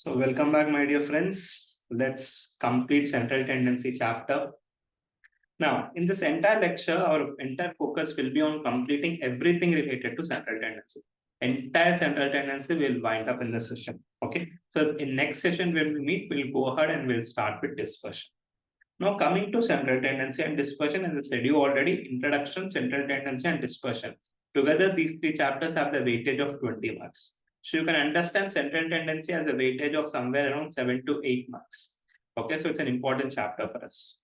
So welcome back, my dear friends. Let's complete central tendency chapter. Now, in this entire lecture, our entire focus will be on completing everything related to central tendency. Entire central tendency will wind up in this session. Okay. So in next session, when we meet, we'll go ahead and we'll start with dispersion. Now, coming to central tendency and dispersion, as I said you already, introduction, central tendency, and dispersion. Together, these three chapters have the weightage of 20 marks. So you can understand central tendency as a weightage of somewhere around 7 to 8 marks. Okay, so it's an important chapter for us.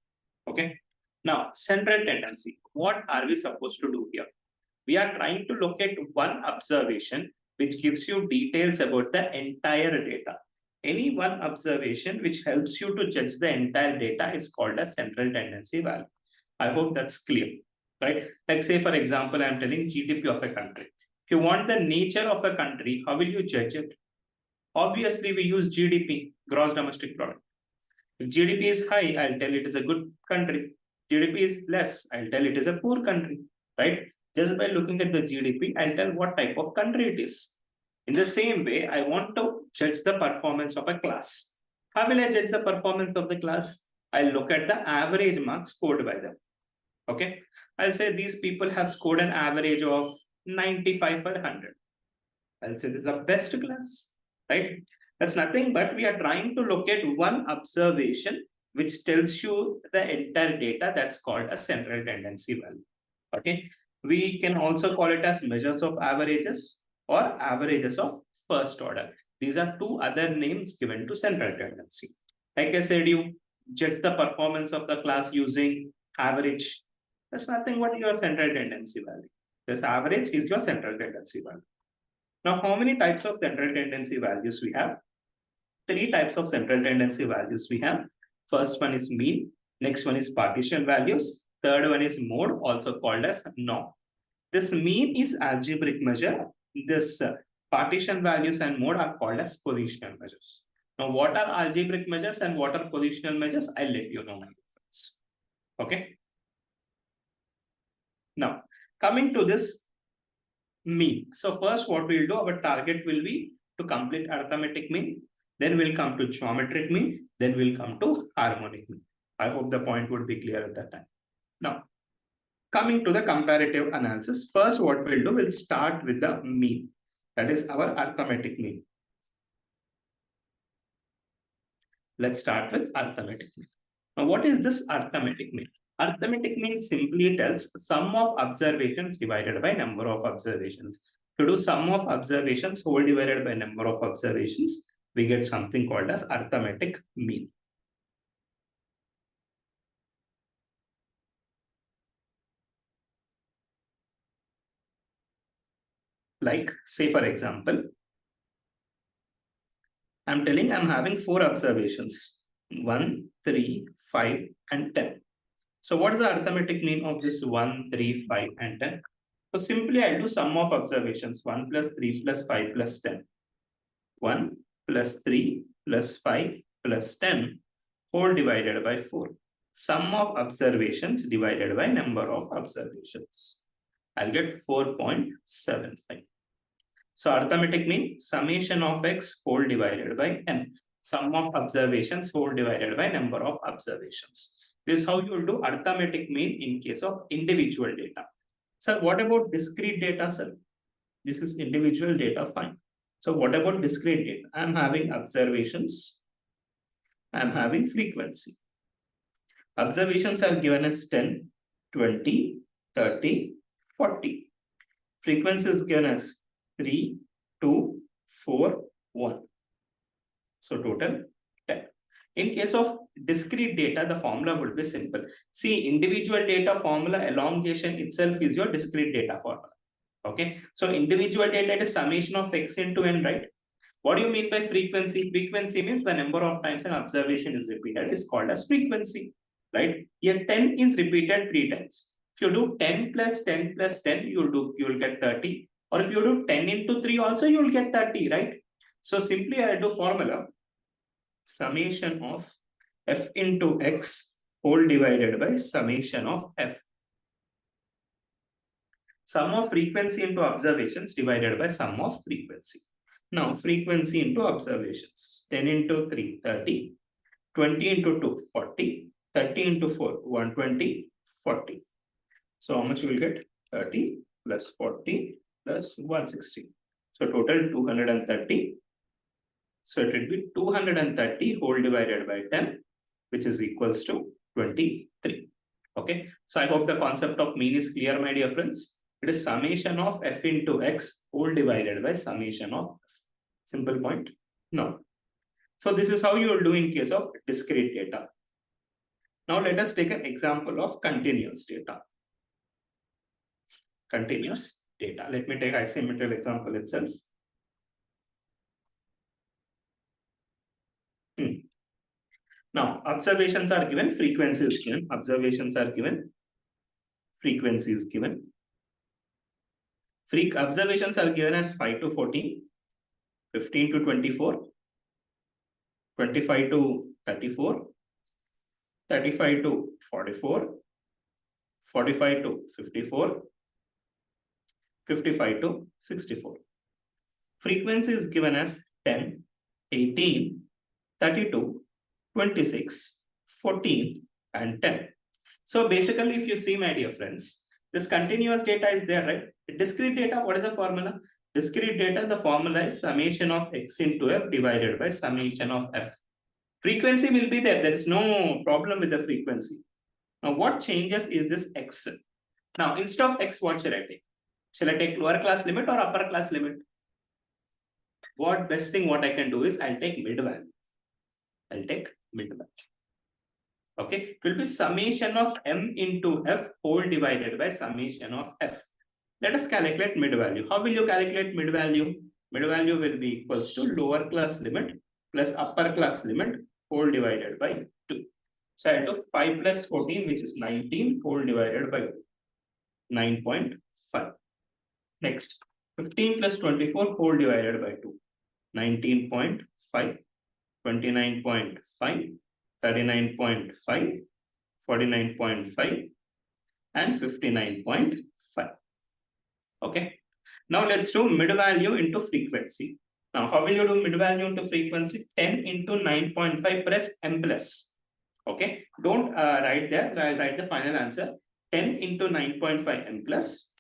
Okay. Now, central tendency. What are we supposed to do here? We are trying to look at one observation which gives you details about the entire data. Any one observation which helps you to judge the entire data is called a central tendency value. I hope that's clear, right? Like say, for example, I'm telling GDP of a country. If you want the nature of a country, how will you judge it? Obviously, we use GDP, gross domestic product. If GDP is high, I'll tell it is a good country. GDP is less, I'll tell it is a poor country, right? Just by looking at the GDP, I'll tell what type of country it is. In the same way, I want to judge the performance of a class. How will I judge the performance of the class? I'll look at the average marks scored by them. Okay. I'll say these people have scored an average of 95 for 100. I'll say this is the best class, right? That's nothing but we are trying to look at one observation which tells you the entire data. That's called a central tendency value. Okay. We can also call it as measures of averages or averages of first order. These are two other names given to central tendency. Like I said, you judge the performance of the class using average. That's nothing but your central tendency value. This average is your central tendency value. Now, how many types of central tendency values we have? Three types of central tendency values we have. First one is mean. Next one is partition values. Third one is mode, also called as norm. This mean is algebraic measure. This partition values and mode are called as positional measures. Now, what are algebraic measures and what are positional measures? I'll let you know my difference. Okay. Now, coming to this mean. So first what we'll do, our target will be to complete arithmetic mean. Then we'll come to geometric mean. Then we'll come to harmonic mean. I hope the point would be clear at that time. Now, coming to the comparative analysis, first what we'll do, we'll start with the mean. That is our arithmetic mean. Let's start with arithmetic mean. Now, what is this arithmetic mean? Arithmetic mean simply tells sum of observations divided by number of observations. To do sum of observations whole divided by number of observations, we get something called as arithmetic mean. Like, say for example, I'm telling I'm having 4 observations, 1, 3, 5, and 10. So what is the arithmetic mean of this 1, 3, 5, and 10? So simply I'll do sum of observations, 1 plus 3 plus 5 plus 10. 1 plus 3 plus 5 plus 10 whole divided by 4. Sum of observations divided by number of observations. I'll get 4.75. So arithmetic mean summation of x whole divided by n. Sum of observations whole divided by number of observations. This is how you will do arithmetic mean in case of individual data. Sir, what about discrete data, sir? This is individual data, fine. So what about discrete data? I'm having observations. I'm having frequency. Observations are given as 10, 20, 30, 40. Frequency is given as 3, 2, 4, 1. So total 10. In case of discrete data, the formula would be simple. See, individual data formula elongation itself is your discrete data formula. Okay. So individual data is summation of x into n, right? What do you mean by frequency? Frequency means the number of times an observation is repeated is called as frequency, right? Here 10 is repeated 3 times. If you do 10 plus 10 plus 10, you will get 30. Or if you do 10 into 3 also, you will get 30, right? So simply I do formula summation of f into x whole divided by summation of f. Sum of frequency into observations divided by sum of frequency. Now frequency into observations. 10 into 3, 30. 20 into 2, 40. 30 into 4, 120, 40. So how much you will get? 30 plus 40 plus 160. So total 230. So it will be 230 whole divided by 10, which is equals to 23. Okay. So I hope the concept of mean is clear, my dear friends. It is summation of f into x whole divided by summation of f. Simple point. No. So this is how you will do in case of discrete data. Now let us take an example of continuous data. Continuous data. Let me take isometric example itself. Now, observations are given, frequency is given. Observations are given, frequency is given. Observations are given as 5 to 14, 15 to 24, 25 to 34, 35 to 44, 45 to 54, 55 to 64. Frequency is given as 10, 18, 32, 26, 14, and 10. So basically, if you see, my dear friends, this continuous data is there, right? Discrete data, what is the formula? Discrete data, the formula is summation of x into f divided by summation of f. Frequency will be there. There is no problem with the frequency. Now, what changes is this x. Now, instead of x, what shall I take? Shall I take lower class limit or upper class limit? What best thing what I can do is I'll take mid value. I'll take mid value. Okay, it will be summation of m into f whole divided by summation of f. Let us calculate mid value. How will you calculate mid value? Mid value will be equals to lower class limit plus upper class limit whole divided by 2. So I do 5 plus 14, which is 19 whole divided by 9.5. Next, 15 plus 24 whole divided by 2. 19.5, 29.5, 39.5, 49.5, and 59.5. Okay. Now let's do mid value into frequency. Now, how will you do mid value into frequency? 10 into 9.5 press m plus. Okay. Don't write there. I'll write the final answer. 10 into 9.5 m plus.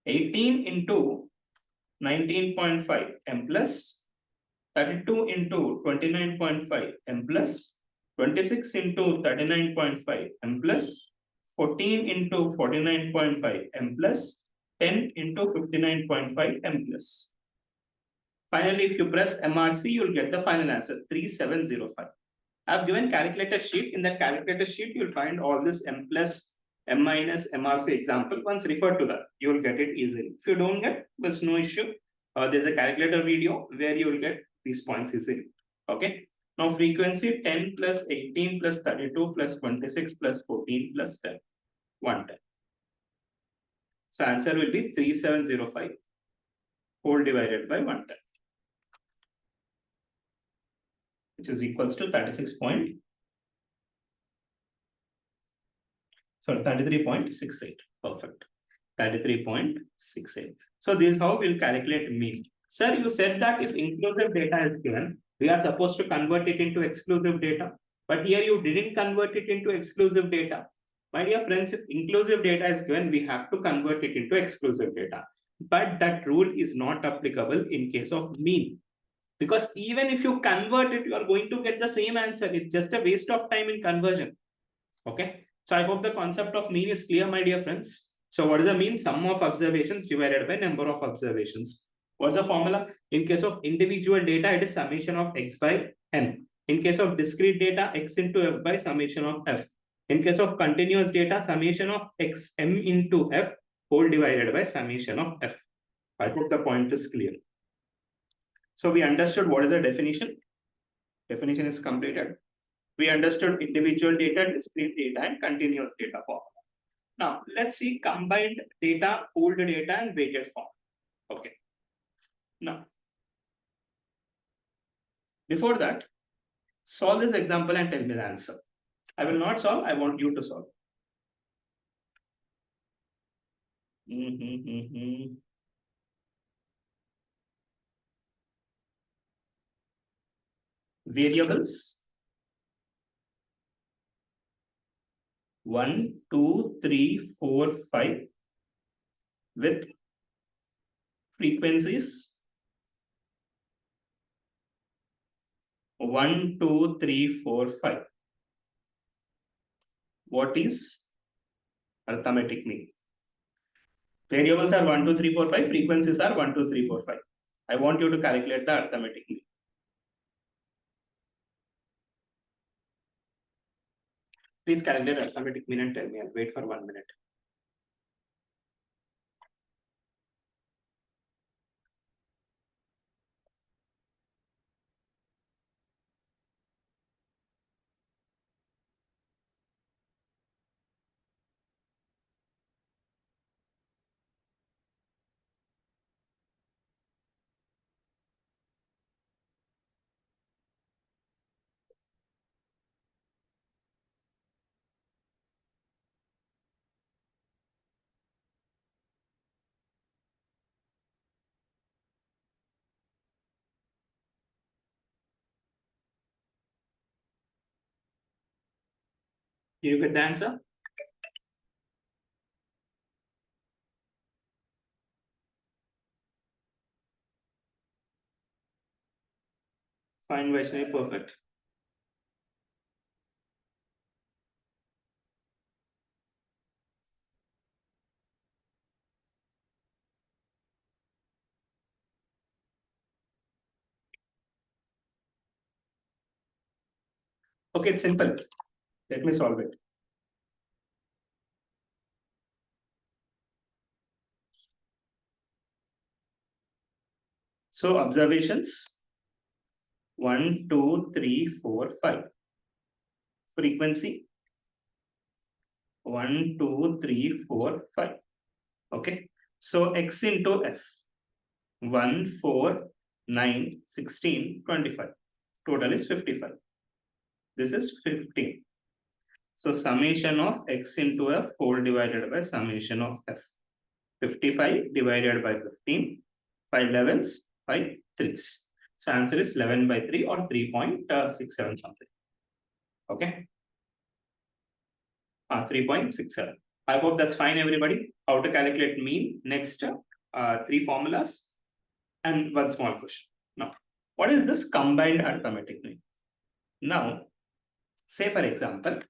18 into 19.5 m plus. 32 into 29.5 m plus. 26 into 39.5 m plus. 14 into 49.5 m plus. 10 into 59.5 m plus. Finally, if you press MRC, you'll get the final answer, 3705. I've given calculator sheet. In that calculator sheet, you'll find all this m plus, m minus, MRC example. Once refer to that, you'll get it easily. If you don't get, there's no issue. There's a calculator video where you'll get these points easily. Okay. Now frequency 10 plus 18 plus 32 plus 26 plus 14 plus 10. 110. So answer will be 3705 whole divided by 110, which is equals to 33.68. Perfect. 33.68. So this is how we'll calculate mean. Sir, you said that if inclusive data is given, we are supposed to convert it into exclusive data. But here you didn't convert it into exclusive data. My dear friends, if inclusive data is given, we have to convert it into exclusive data. But that rule is not applicable in case of mean. Because even if you convert it, you are going to get the same answer. It's just a waste of time in conversion. Okay. So I hope the concept of mean is clear, my dear friends. So what is the mean? Sum of observations divided by number of observations. What's the formula? In case of individual data, it is summation of x by n. In case of discrete data, x into f by summation of f. In case of continuous data, summation of x m into f whole divided by summation of f. I hope the point is clear. So we understood what is the definition. Definition is completed. We understood individual data, discrete data, and continuous data formula. Now, let's see combined data, pooled data, and weighted form. Okay. Now, before that, solve this example and tell me the answer. I will not solve. I want you to solve. variables 1, 2, 3, 4, 5 with frequencies 1, 2, 3, 4, 5. What is arithmetic mean? Variables are 1, 2, 3, 4, 5. Frequencies are 1, 2, 3, 4, 5. I want you to calculate the arithmetic mean. Please calculate arithmetic mean and tell me. I'll wait for 1 minute. Did you get the answer? Fine, Vaishnavi, perfect. Okay, it's simple. Let me solve it. So observations 1, 2, 3, 4, 5. Frequency 1, 2, 3, 4, 5. Okay. So x into f 1, 4, 9, 16, 25. Total is 55. This is 15. So summation of x into f whole divided by summation of f. 55 divided by 15. 5 11s, 5 3s. So answer is 11 by 3 or 3.67 something. Okay. 3.67. I hope that's fine, everybody. How to calculate mean? Next, 3 formulas and one small question. Now, what is this combined arithmetic mean? Now, say for example,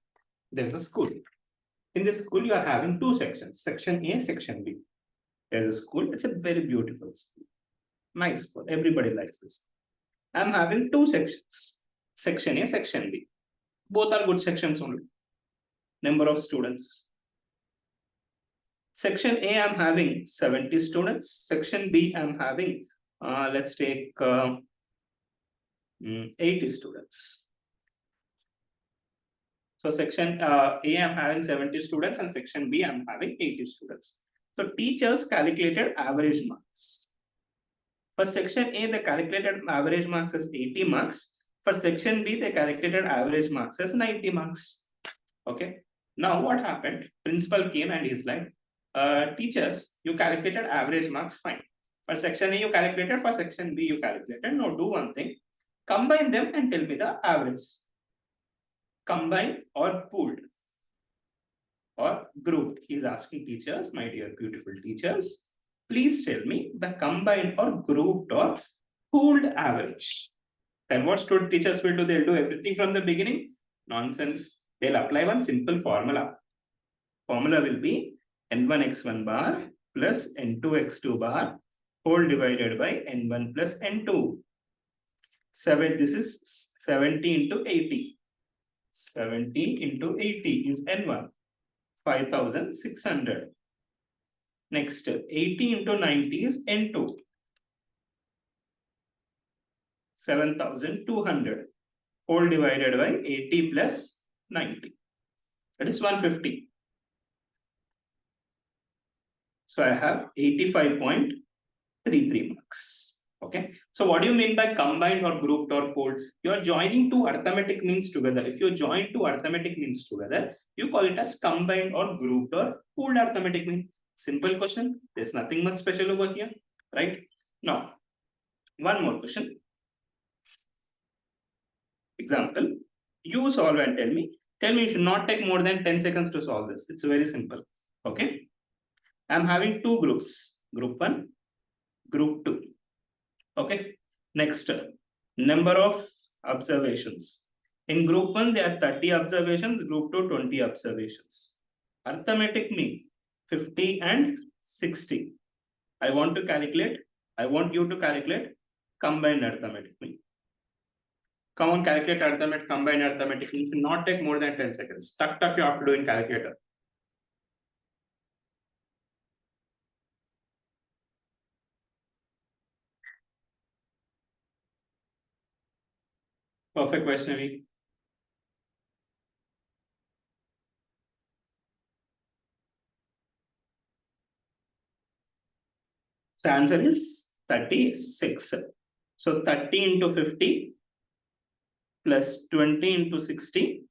there's a school. In this school, you are having two sections, section A, section B. There's a school. It's a very beautiful school. Nice school. Everybody likes this. I'm having two sections, section A, section B. Both are good sections only. Number of students. Section A, I'm having 70 students. Section B, I'm having, let's take 80 students. So section A, I'm having 70 students and section B, I'm having 80 students. So teachers calculated average marks. For section A, they calculated average marks as 80 marks. For section B, they calculated average marks as 90 marks. Okay. Now what happened? Principal came and he's like, teachers, you calculated average marks, fine. For section A, you calculated, for section B, you calculated. Now do one thing, combine them and tell me the average. Combined or pooled or grouped. He's asking teachers, my dear beautiful teachers, please tell me the combined or grouped or pooled average. Then what student teachers will do? They'll do everything from the beginning. Nonsense. They'll apply one simple formula. Formula will be n1 x1 bar plus n2 x2 bar whole divided by n1 plus n2. This is 70 into 80. 70 into 80 is n1. 5,600. Next, 80 into 90 is n2. 7,200. Whole divided by 80 plus 90. That is 150. So I have 85.33 marks. Okay. So what do you mean by combined or grouped or pooled? You are joining two arithmetic means together. If you join two arithmetic means together, you call it as combined or grouped or pooled arithmetic mean. Simple question. There's nothing much special over here, right? Now, one more question. Example, you solve and tell me. Tell me, you should not take more than 10 seconds to solve this. It's very simple. Okay. I'm having two groups, group 1, group 2. Okay. Next, number of observations. In group 1, there are 30 observations, group 2, 20 observations. Arithmetic mean 50 and 60. I want you to calculate combined arithmetic mean. Come on, calculate arithmetic, combined arithmetic means not take more than 10 seconds. Tuck, you have to do in calculator. Perfect, Vaishnavi. So answer is 36. So 30 into 50 plus 20 into 60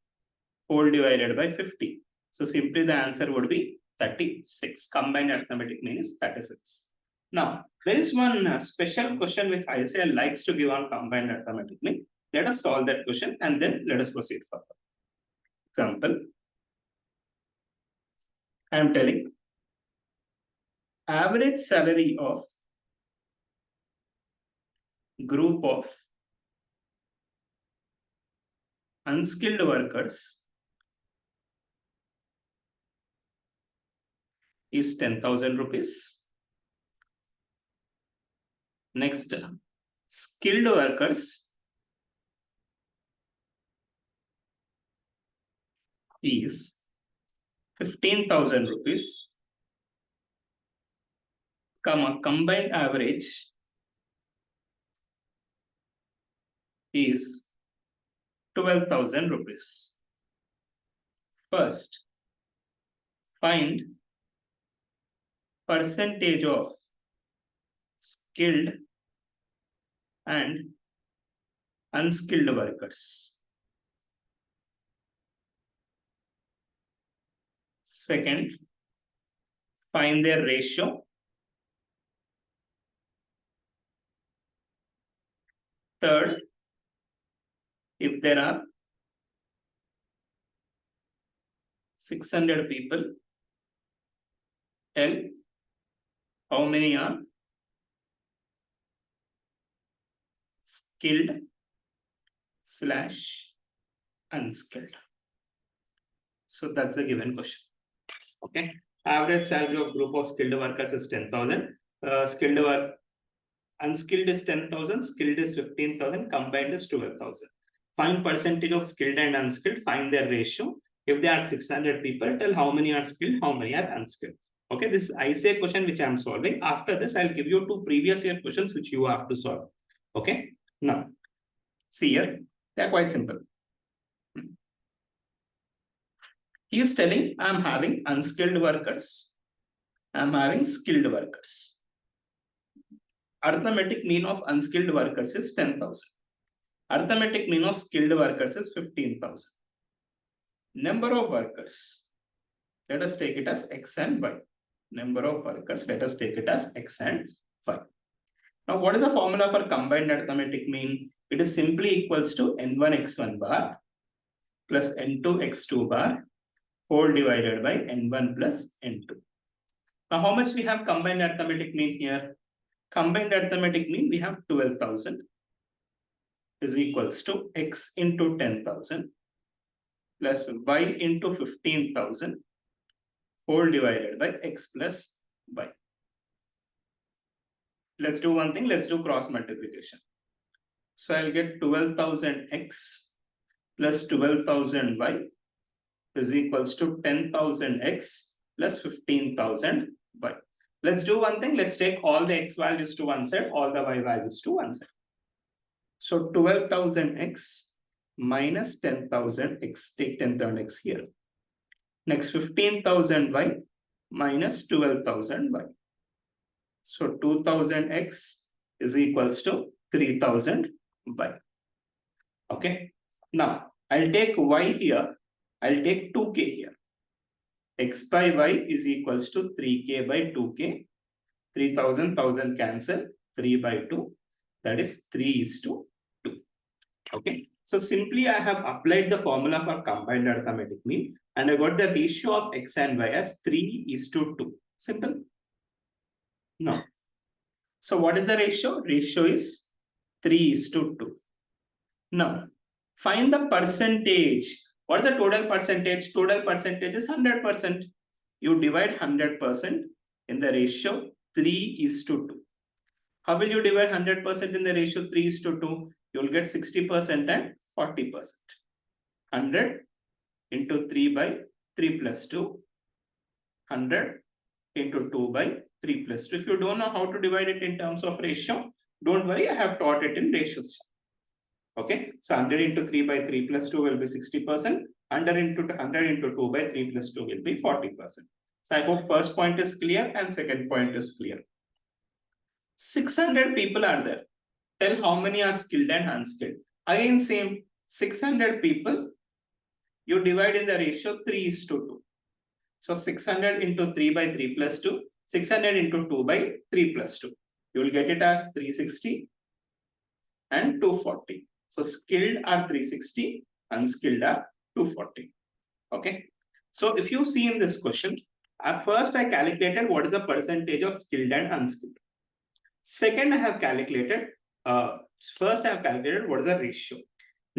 whole divided by 50. So simply the answer would be 36. Combined arithmetic mean is 36. Now, there is one special question which ICI likes to give on combined arithmetic mean. Let us solve that question and then let us proceed further. Example, I am telling average salary of group of unskilled workers is 10,000 rupees. Next, skilled workers is 15,000 rupees, combined average is 12,000 rupees. First, find percentage of skilled and unskilled workers. Second, find their ratio. Third, if there are 600 people, tell how many are skilled / unskilled. So that's the given question. Okay. Average salary of group of skilled workers is 10,000. Unskilled is 10,000. Skilled is 15,000. Combined is 12,000. Find percentage of skilled and unskilled. Find their ratio. If there are 600 people, tell how many are skilled, how many are unskilled. Okay, this is ICA question which I am solving. After this, I'll give you 2 previous year questions which you have to solve. Okay. Now, see here, they are quite simple. He is telling, I'm having unskilled workers. I'm having skilled workers. Arithmetic mean of unskilled workers is 10,000. Arithmetic mean of skilled workers is 15,000. Number of workers, let us take it as X and Y. Number of workers, let us take it as X and Y. Now, what is the formula for combined arithmetic mean? It is simply equals to N1 X1 bar plus N2 X2 bar whole divided by N1 plus N2. Now, how much we have combined arithmetic mean here? Combined arithmetic mean we have 12,000 is equals to X into 10,000 plus Y into 15,000 whole divided by X plus Y. Let's do one thing. Let's do cross multiplication. So I'll get 12,000 X plus 12,000 Y is equals to 10,000 X plus 15,000 Y. Let's do one thing. Let's take all the X values to one side, all the Y values to one side. So 12,000 X minus 10,000 X, take 10,000 X here. Next 15,000 Y minus 12,000 Y. So 2,000 X is equals to 3,000 Y. Okay. Now I'll take Y here. I'll take 2K here. X by Y is equals to 3K by 2K. 3,000, 1,000 cancel. 3 by 2. That is 3:2. Okay. So simply I have applied the formula for combined arithmetic mean and I got the ratio of x and y as 3:2. Simple. No. So what is the ratio? Ratio is 3:2. Now, find the percentage. What is the total percentage? Total percentage is 100%. You divide 100% in the ratio 3:2. How will you divide 100% in the ratio 3:2? You will get 60% and 40%. 100 into 3 by 3 plus 2. 100 into 2 by 3 plus 2. If you don't know how to divide it in terms of ratio, don't worry, I have taught it in ratios. Okay, so 100 into 3 by 3 plus 2 will be 60%. 100 into 2 by 3 plus 2 will be 40%. So I hope first point is clear and second point is clear. 600 people are there. Tell how many are skilled and unskilled. Again, same 600 people, you divide in the ratio 3:2. So 600 into 3 by 3 plus 2, 600 into 2 by 3 plus 2. You will get it as 360 and 240. So skilled are 360, unskilled are 240. Okay. So if you see in this question, at first I calculated what is the percentage of skilled and unskilled. Second, I have calculated, first I have calculated what is the ratio.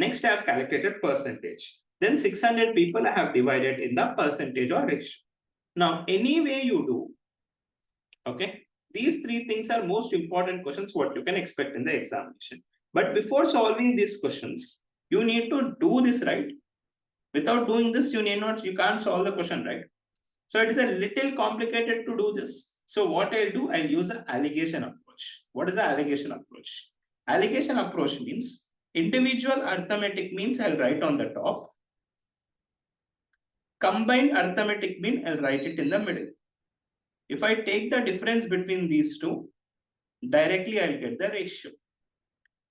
Next, I have calculated percentage. Then 600 people I have divided in the percentage or ratio. Now, any way you do, okay, these three things are most important questions what you can expect in the examination. But before solving these questions, you need to do this right. Without doing this, you can't solve the question right. So it is a little complicated to do this. So what I'll do, I'll use an allegation approach. What is the allegation approach? Allegation approach means individual arithmetic means I'll write on the top. Combined arithmetic mean, I'll write it in the middle. If I take the difference between these two, directly I'll get the ratio.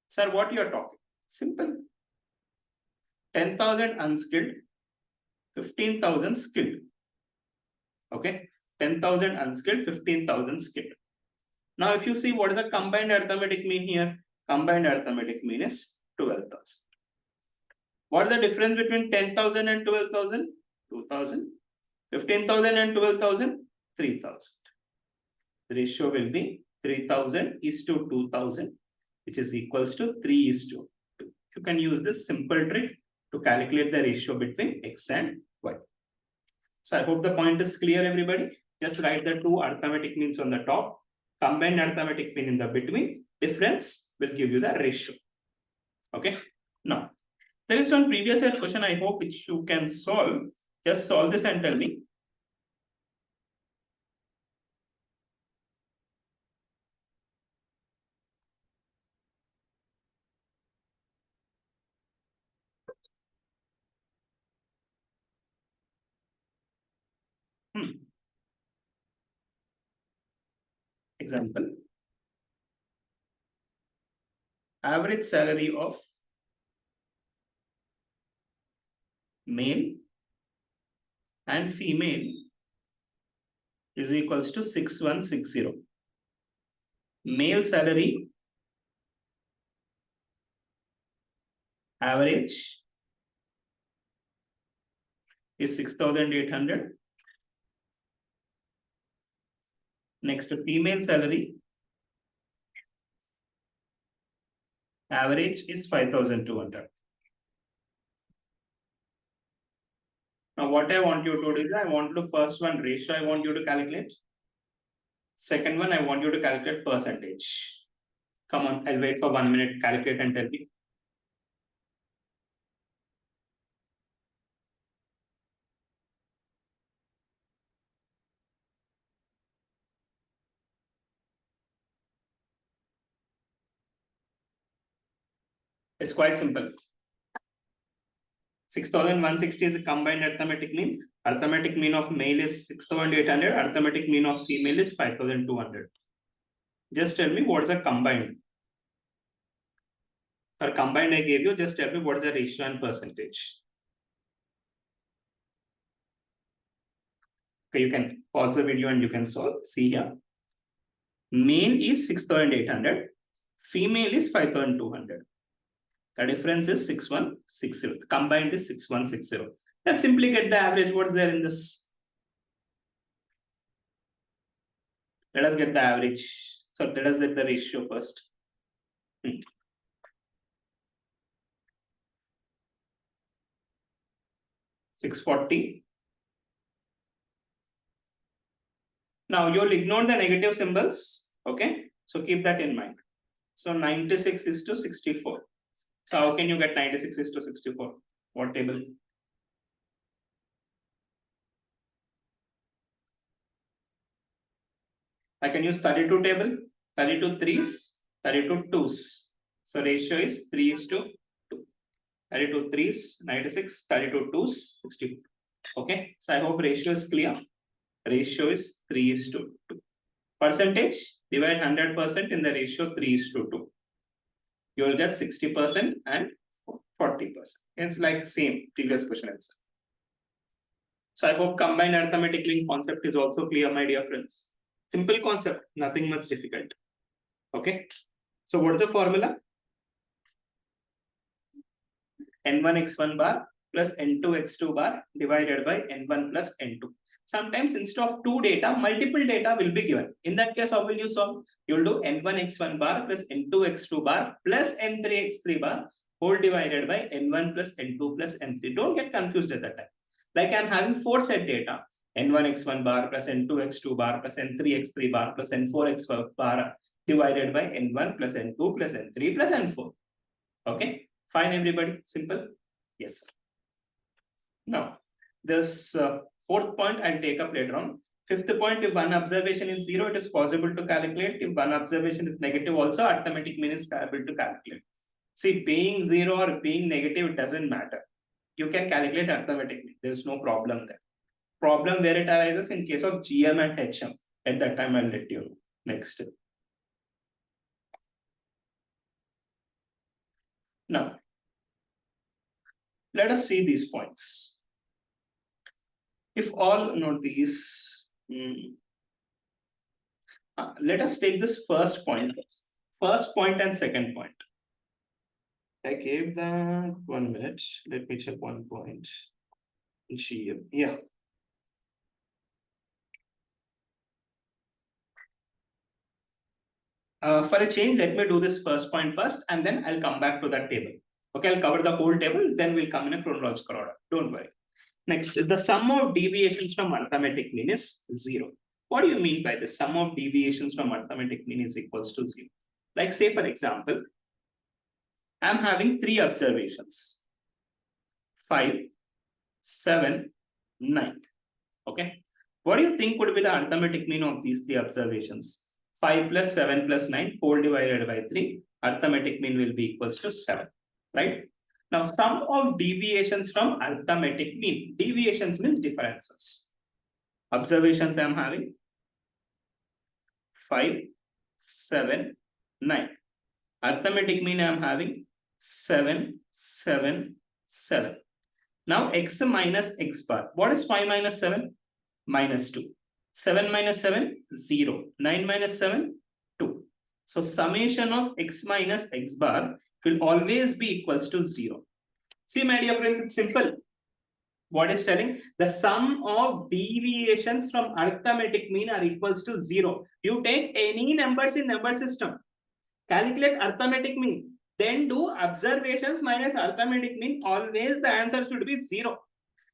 Sir, what you are talking? Simple. 10,000 unskilled, 15,000 skilled. Okay, 10,000 unskilled, 15,000 skilled. Now, if you see what is a combined arithmetic mean here, combined arithmetic mean is 12,000. What is the difference between 10,000 and 12,000? 2,000. 15,000 and 12,000? 3,000. The ratio will be 3,000:2,000, which is equals to 3:2. You can use this simple trick to calculate the ratio between x and y. So I hope the point is clear, everybody. Just write the two arithmetic means on the top, combined arithmetic mean in the between. Difference will give you the ratio. Okay. Now, there is one previous year question I hope which you can solve. Just solve this and tell me. Example. Average salary of male and female is equals to 6,160. Male salary average is 6,800. Next, female salary average is 5,200. Now, what I want you to do is I want to first one ratio I want you to calculate. Second one, I want you to calculate percentage. Come on, I'll wait for 1 minute, calculate and tell me. It's quite simple. 6,160 is a combined arithmetic mean. Arithmetic mean of male is 6,800. Arithmetic mean of female is 5,200. Just tell me what is a combined. For combined I gave you, just tell me what is the ratio and percentage. Okay, you can pause the video and you can solve. See here. Male is 6,800. Female is 5,200. The difference is 6160. Combined is 6160. Let's simply get the average. What's there in this? Let us get the average. So let us get the ratio first. 640. Now you'll ignore the negative symbols. Okay. So keep that in mind. So 96 is to 64. So how can you get 96 is to 64? What table? I can use 32 table, 32 threes, 32 twos. So ratio is 3 is to 2. 32 threes, 96, 32 twos, 64. Okay. So I hope ratio is clear. Ratio is 3 is to 2. Percentage, divide 100% in the ratio 3 is to 2. You will get 60% and 40%. It's like same previous question answer. So I hope combined arithmetic mean concept is also clear, my dear friends. Simple concept, nothing much difficult. Okay. So what is the formula? N1x1 bar plus N2x2 bar divided by N1 plus N2. Sometimes instead of 2 data, multiple data will be given. In that case, how will you solve? You will do N1x1 bar plus N2x2 bar plus N3x3 bar whole divided by N1 plus N2 plus N3. Don't get confused at that time. Like I'm having 4 set data. N1x1 bar plus N2x2 bar plus N3x3 bar plus N4x bar divided by N1 plus N2 plus N3 plus N4. Okay. Fine, everybody. Simple. Yes, sir. Now, this fourth point I'll take up later on. Fifth point, if one observation is 0, it is possible to calculate. If one observation is negative, also arithmetic mean is able to calculate. See, being 0 or being negative, it doesn't matter. You can calculate arithmetic mean. There's no problem there. Problem where it arises in case of GM and HM. At that time, I'll let you know. Next. Now, let us see these points. If all note these, let us take this first point first. First point and second point. I gave that 1 minute. Let me check one point. GM. Yeah. For a change, let me do this first point first, and then I'll come back to that table. Okay, I'll cover the whole table, then we'll come in a chronological order. Don't worry. Next, the sum of deviations from arithmetic mean is 0. What do you mean by the sum of deviations from arithmetic mean is equals to 0? Like say, for example, I'm having 3 observations. 5, 7, 9. Okay. What do you think would be the arithmetic mean of these 3 observations? 5 plus 7 plus 9 whole divided by 3. Arithmetic mean will be equals to 7. Right? Now, sum of deviations from arithmetic mean. Deviations means differences. Observations I am having 5, 7, 9. Arithmetic mean I am having 7, 7, 7. Now, x minus x bar. What is 5 minus 7? Minus 2. 7 minus 7, 0. 9 minus 7, 2. So, summation of x minus x bar will always be equals to 0. See, my dear friends, it's simple. What is telling? The sum of deviations from arithmetic mean are equals to 0. You take any numbers in number system, calculate arithmetic mean, then do observations minus arithmetic mean. Always the answer should be 0.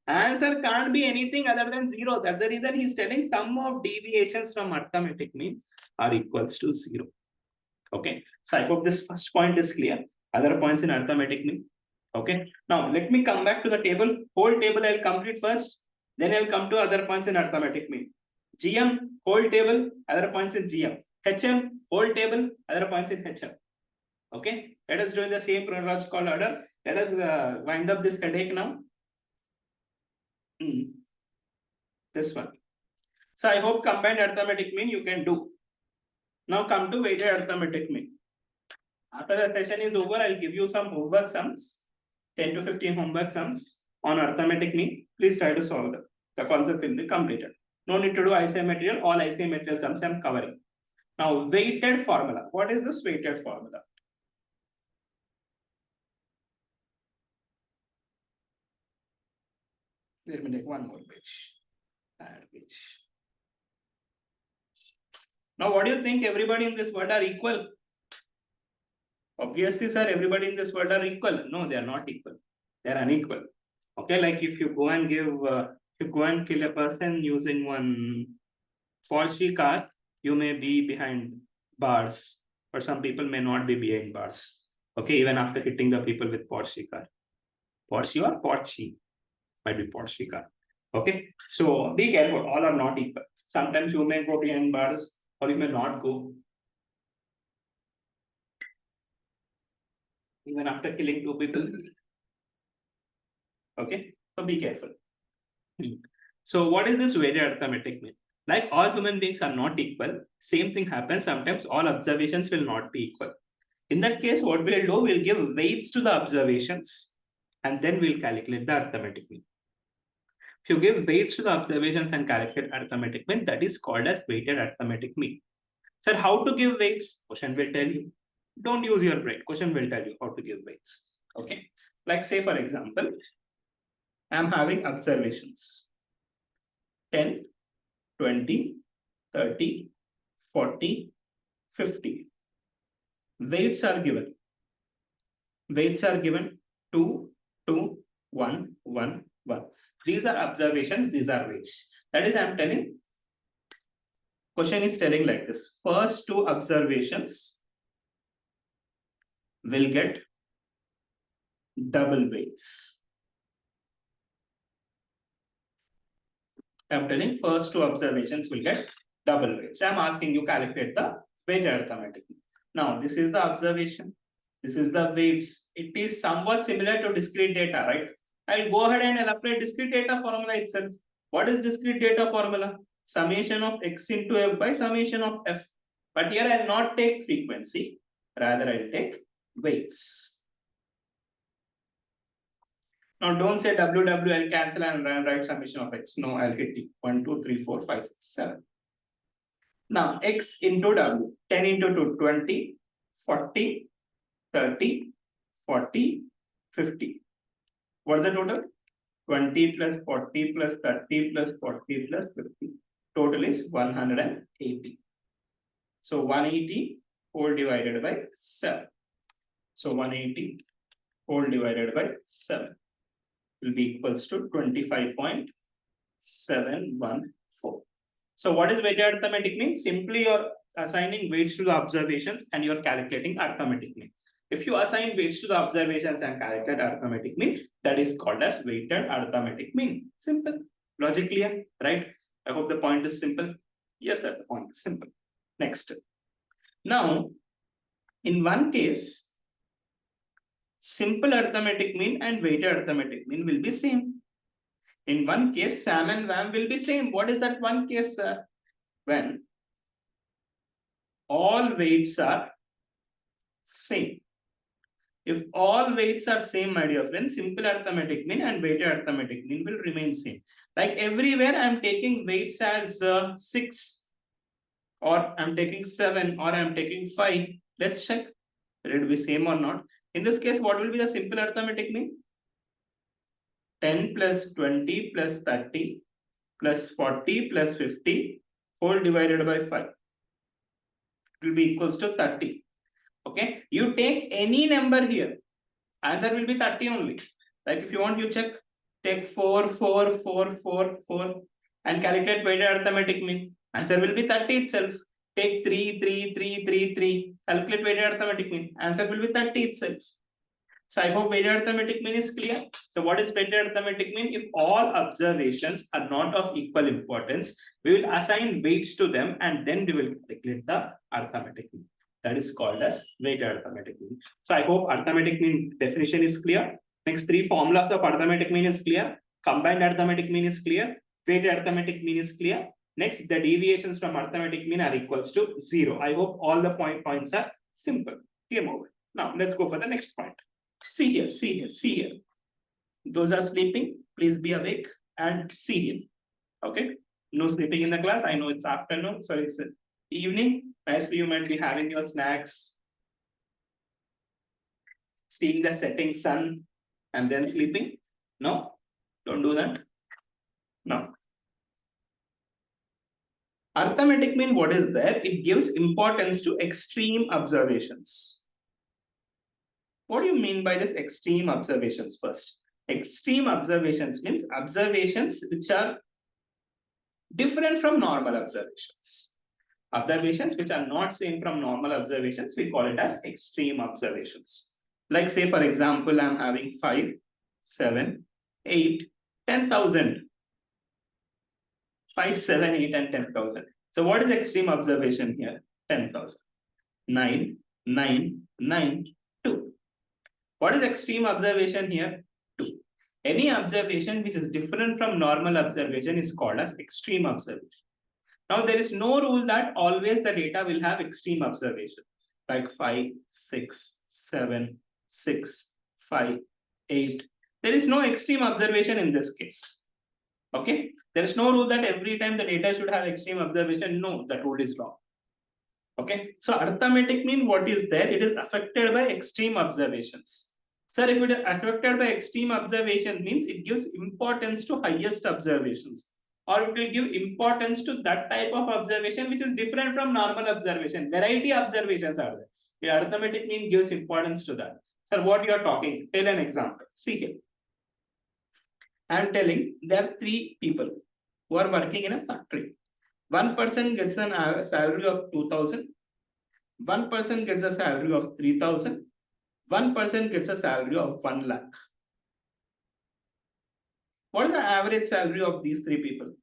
Answer can't be anything other than 0. That's the reason he's telling sum of deviations from arithmetic mean are equals to 0. Okay. So I hope this first point is clear. Other points in arithmetic mean. Okay. Now let me come back to the table. Whole table I'll complete first. Then I'll come to other points in arithmetic mean. GM, whole table, other points in GM. HM, whole table, other points in HM. Okay. Let us do in the same chronological order. Let us wind up this headache now. This one. So I hope combined arithmetic mean you can do. Now come to weighted arithmetic mean. After the session is over, I'll give you some homework sums, 10 to 15 homework sums on arithmetic mean. Please try to solve them. The concept will be completed. No need to do icai material. All icai material sums I'm covering. Now, weighted formula. What is this weighted formula? Let me take one more page. Add page. Now, what do you think? Everybody in this word are equal? Obviously, sir, everybody in this world are equal. No, they are not equal. They are unequal. Okay, like if you go and kill a person using one Porsche car, you may be behind bars, but some people may not be behind bars. Okay, even after hitting the people with Porsche car. Porsche or Porsche, might be Porsche car. Okay, so be careful, all are not equal. Sometimes you may go behind bars or you may not go. Even after killing two people. Okay, so be careful. So what is this weighted arithmetic mean? Like all human beings are not equal, same thing happens sometimes all observations will not be equal. In that case, what we'll do, we'll give weights to the observations and then we'll calculate the arithmetic mean. If you give weights to the observations and calculate arithmetic mean, that is called as weighted arithmetic mean. Sir, how to give weights? Question will tell you. Don't use your brain. Question will tell you how to give weights. Okay. Like say for example, I'm having observations 10, 20, 30, 40, 50. Weights are given. Weights are given 2, 2, 1, 1, 1. These are observations, these are weights. That is, I'm telling. Question is telling like this. First two observations will get double weights. I'm telling first two observations will get double weights. I'm asking you calculate the weighted arithmetic. Now, this is the observation. This is the weights. It is somewhat similar to discrete data, right? I'll go ahead and I'll apply discrete data formula itself. What is discrete data formula? Summation of x into f by summation of f. But here I'll not take frequency. Rather, I'll take weights. Now, don't say WW, I'll cancel and write summation of x. No, I'll hit T. 1, 2, 3, 4, 5, 6, 7. Now, x into W. 10 into 2, 20, 40, 30, 40, 50. What is the total? 20 plus 40 plus 30 plus 40 plus 50. Total is 180. So 180 whole divided by 7. So 180 whole divided by 7 will be equals to 25.714. So what is weighted arithmetic mean? Simply you're assigning weights to the observations and you're calculating arithmetic mean. If you assign weights to the observations and calculate arithmetic mean, that is called as weighted arithmetic mean. Simple. Logic clear, right? I hope the point is simple. Yes, sir, the point is simple. Next. Now, in one case, simple arithmetic mean and weighted arithmetic mean will be same. In one case, SAM and WAM will be same. What is that one case, sir? When all weights are same. If all weights are same, my dear friends, simple arithmetic mean and weighted arithmetic mean will remain same. Like everywhere, I'm taking weights as 6, or I'm taking 7, or I'm taking 5. Let's check. Will it be same or not? In this case, what will be the simple arithmetic mean? 10 plus 20 plus 30 plus 40 plus 50 whole divided by 5. It will be equals to 30. Okay. You take any number here. Answer will be 30 only. Like if you want, you check. Take 4, 4, 4, 4, 4 and calculate weighted arithmetic mean. Answer will be 30 itself. Take 3, 3, 3, 3, 3. Calculate weighted arithmetic mean. Answer will be 30 itself. So I hope weighted arithmetic mean is clear. So what is weighted arithmetic mean? If all observations are not of equal importance, we will assign weights to them and then we will calculate the arithmetic mean. That is called as weighted arithmetic mean. So I hope arithmetic mean definition is clear. Next three formulas of arithmetic mean is clear. Combined arithmetic mean is clear. Weighted arithmetic mean is clear. Next, the deviations from arithmetic mean are equals to 0. I hope all the points are simple. Game over. Now let's go for the next point. See here, see here, see here. Those are sleeping, please be awake and see here. Okay. No sleeping in the class. I know it's afternoon, so it's evening. Nicely, you might be having your snacks, seeing the setting sun, and then sleeping. No, don't do that. Arithmetic mean what is there? It gives importance to extreme observations. What do you mean by this extreme observations first? Extreme observations means observations which are different from normal observations. Observations which are not same from normal observations, we call it as extreme observations. Like say for example, I'm having 5, 7, 8, 10,000. 5, 7, 8 and 10,000. So what is extreme observation here? 10,000. 9, 9, 9, 2. What is extreme observation here? 2. Any observation which is different from normal observation is called as extreme observation. Now there is no rule that always the data will have extreme observation like 5, 6, 7, 6, 5, 8. There is no extreme observation in this case. Okay, there is no rule that every time the data should have extreme observation. No, that rule is wrong. Okay, so arithmetic mean what is there? It is affected by extreme observations. Sir, if it is affected by extreme observation means it gives importance to highest observations, or it will give importance to that type of observation which is different from normal observation. Variety observations are there. The arithmetic mean gives importance to that. Sir, what you are talking? Tell an example. See here. I am telling there are 3 people who are working in a factory. One person gets a salary of 2,000. One person gets a salary of 3,000. One person gets a salary of 1 lakh. What is the average salary of these 3 people?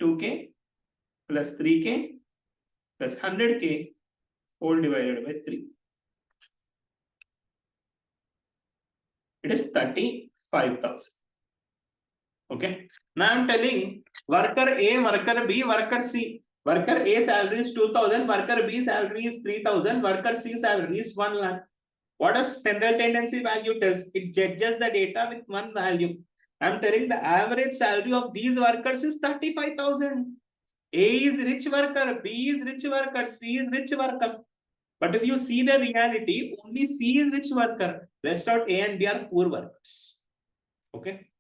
2K plus 3K plus 100K whole divided by 3. It is 35,000. Okay. Now I'm telling worker A, worker B, worker C. Worker A salary is 2,000, worker B salary is 3,000, worker C salary is 1 lakh. What does central tendency value tells? It judges the data with one value. I'm telling the average salary of these workers is 35,000. A is rich worker, B is rich worker, C is rich worker. But if you see the reality, only C is rich worker. Rest out A and B are poor workers. Okay.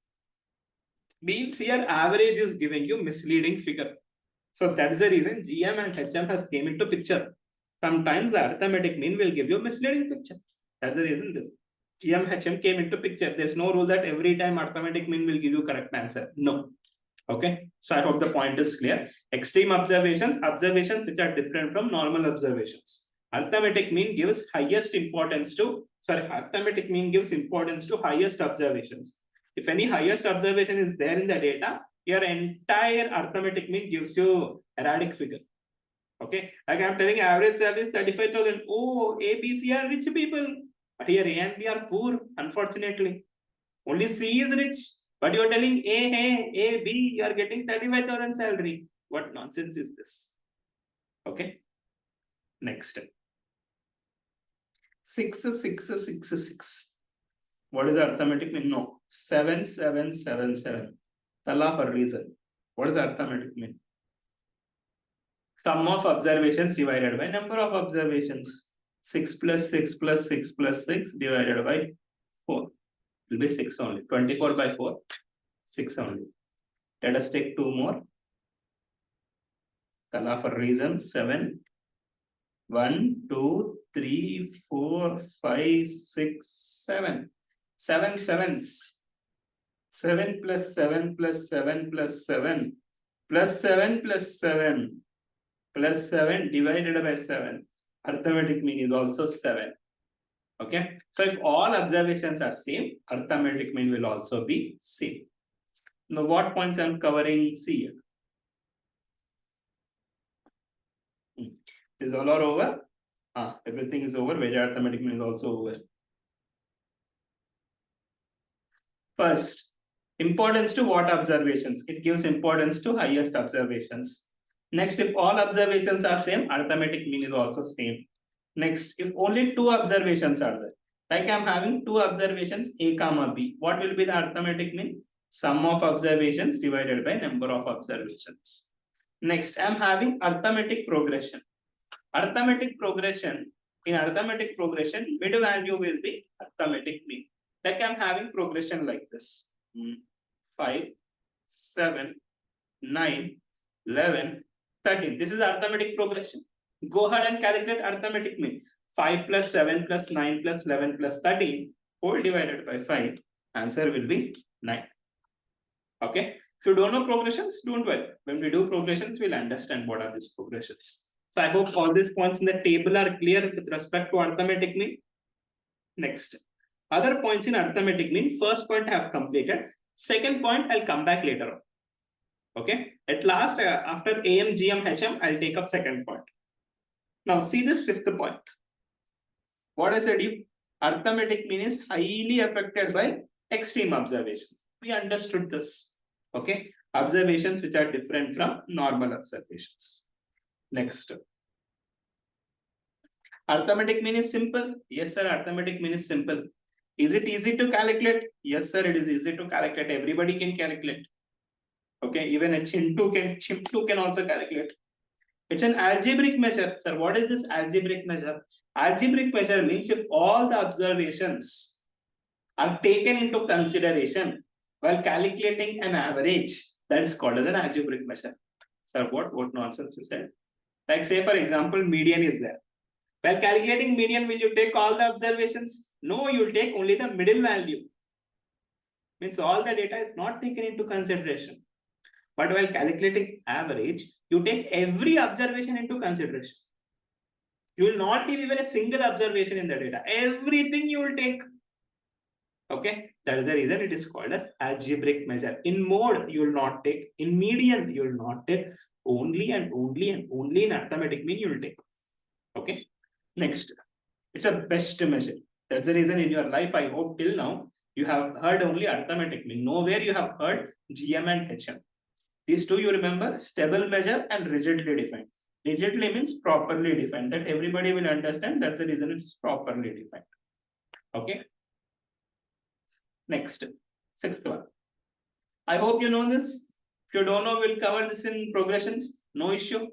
Means here average is giving you misleading figure. So that's the reason GM and HM has came into picture. Sometimes the arithmetic mean will give you misleading picture. That's the reason this GM HM came into picture. There's no rule that every time arithmetic mean will give you correct answer. No. Okay. So I hope the point is clear. Extreme observations, observations which are different from normal observations. Arithmetic mean gives highest importance to, arithmetic mean gives importance to highest observations. If any highest observation is there in the data, your entire arithmetic mean gives you erratic figure. Okay, like I'm telling average salary is 35,000. Oh, A, B, C are rich people, but here A and B are poor, unfortunately. Only C is rich, but you're telling A, hey, A, B, you are getting 35,000 salary. What nonsense is this? Okay, next. 6, 6, 6, 6. What is the arithmetic mean? No. 7, 7, 7, 7. Tala for reason. What does arithmetic mean? Sum of observations divided by number of observations. 6 plus 6 plus 6 plus 6 divided by 4. It will be 6 only. 24 by 4. 6 only. Let us take 2 more. Tala for reason. 7. 1, 2, 3, 4, 5, 6, 7. 7 sevens. 7 plus 7 plus 7 plus 7 plus 7 plus 7 plus 7 divided by 7. Arithmetic mean is also 7. Okay. So if all observations are same, arithmetic mean will also be same. Now what points I am covering? See here. Is all are over? Everything is over. Where arithmetic mean is also over. First, importance to what observations? It gives importance to highest observations. Next, if all observations are same, arithmetic mean is also same. Next, if only 2 observations are there, like I'm having 2 observations A comma B, what will be the arithmetic mean? Sum of observations divided by number of observations. Next, I'm having arithmetic progression. Arithmetic progression, in arithmetic progression, mid value will be arithmetic mean. Like I'm having progression like this. 5, 7, 9, 11, 13. This is arithmetic progression. Go ahead and calculate arithmetic mean. 5 plus 7 plus 9 plus 11 plus 13 whole divided by 5. Answer will be 9. Okay. If you don't know progressions, don't worry. When we do progressions, we'll understand what are these progressions. So I hope all these points in the table are clear with respect to arithmetic mean. Next. Other points in arithmetic mean. First point I have completed. Second point I'll come back later on. Okay. At last, after AM, GM, HM, I'll take up second point. Now see this fifth point. What I said you, arithmetic mean is highly affected by extreme observations. We understood this. Okay. Observations which are different from normal observations. Next. Arithmetic mean is simple. Yes, sir. Arithmetic mean is simple. Is it easy to calculate? Yes, sir. It is easy to calculate. Everybody can calculate. Okay. Even a chimp can also calculate. It's an algebraic measure. Sir, what is this algebraic measure? Algebraic measure means if all the observations are taken into consideration while calculating an average, that is called as an algebraic measure. Sir, what nonsense you said? Like say for example, median is there. While calculating median, will you take all the observations? No, you will take only the middle value. Means all the data is not taken into consideration. But while calculating average, you take every observation into consideration. You will not leave even a single observation in the data. Everything you will take. Okay, that is the reason it is called as algebraic measure. In mode, you will not take. In median, you will not take. Only and only and only in arithmetic mean you will take. Okay. Next, it's a best measure. That's the reason in your life, I hope till now, you have heard only arithmetic mean. Nowhere you have heard GM and HM. These two you remember, stable measure and rigidly defined. Rigidly means properly defined. That everybody will understand. That's the reason it's properly defined. Okay. Next, sixth one. I hope you know this. If you don't know, we'll cover this in progressions. No issue.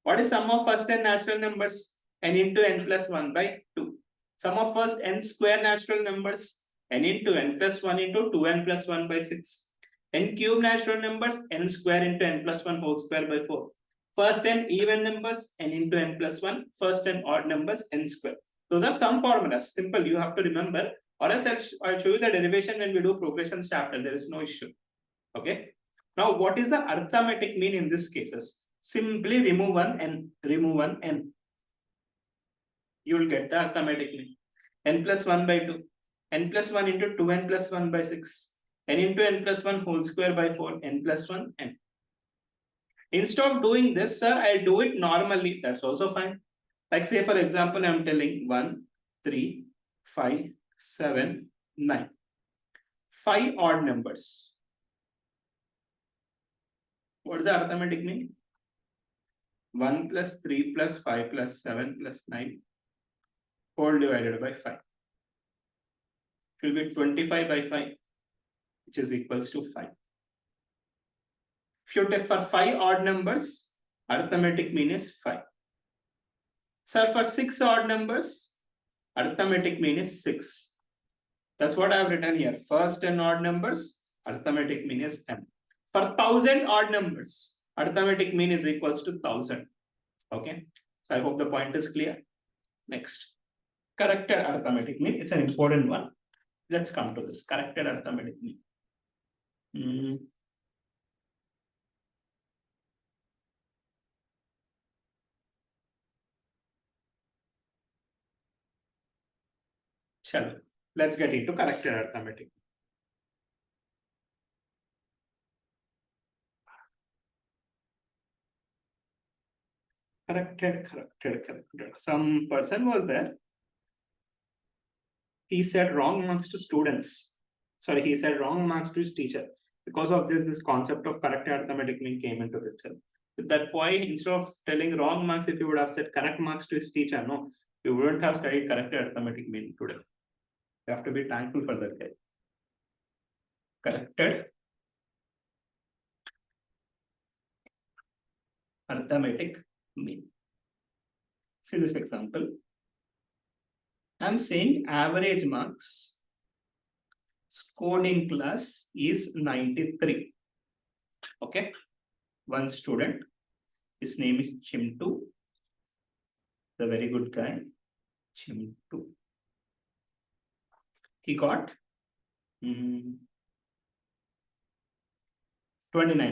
What is sum of first n natural numbers? N into n plus 1 by 2. Sum of first n square natural numbers. N into n plus 1 into 2n plus 1 by 6. N cube natural numbers. N square into n plus 1 whole square by 4. First n even numbers. N into n plus 1. First n odd numbers. N square. Those are some formulas. Simple. You have to remember. Or else I'll show you the derivation when we do progressions chapter. There is no issue. Okay. Now, what is the arithmetic mean in these cases? Simply remove one n. Remove one n. You will get the arithmetic mean. N plus 1 by 2. N plus 1 into 2n plus 1 by 6. N into n plus 1 whole square by 4. N plus 1 n. Instead of doing this, sir, I'll do it normally. That's also fine. Like say for example, I'm telling 1, 3, 5, 7, 9. 5 odd numbers. What does the arithmetic mean? 1 plus 3 plus 5 plus 7 plus 9 whole divided by 5. It will be 25 by 5, which is equals to 5. If you take for 5 odd numbers, arithmetic mean is 5. Sir, for 6 odd numbers, arithmetic mean is 6. That's what I have written here. First n odd numbers, arithmetic mean is m. For 1000 odd numbers, arithmetic mean is equals to 1000. Okay. So I hope the point is clear. Next, corrected arithmetic mean. It's an important one. Let's come to this. Corrected arithmetic mean. Chalo. Let's get into corrected arithmetic. Corrected. Some person was there. He said wrong marks to students. Sorry, he said wrong marks to his teacher. Because of this concept of corrected arithmetic mean came into picture. With that point, instead of telling wrong marks, if you would have said correct marks to his teacher, no, you wouldn't have studied corrected arithmetic mean today. You have to be thankful for that guy. Corrected arithmetic mean. See this example. I'm saying average marks scored in class is 93. Okay. One student His name is Chimtu. The very good guy, Chimtu. He got 29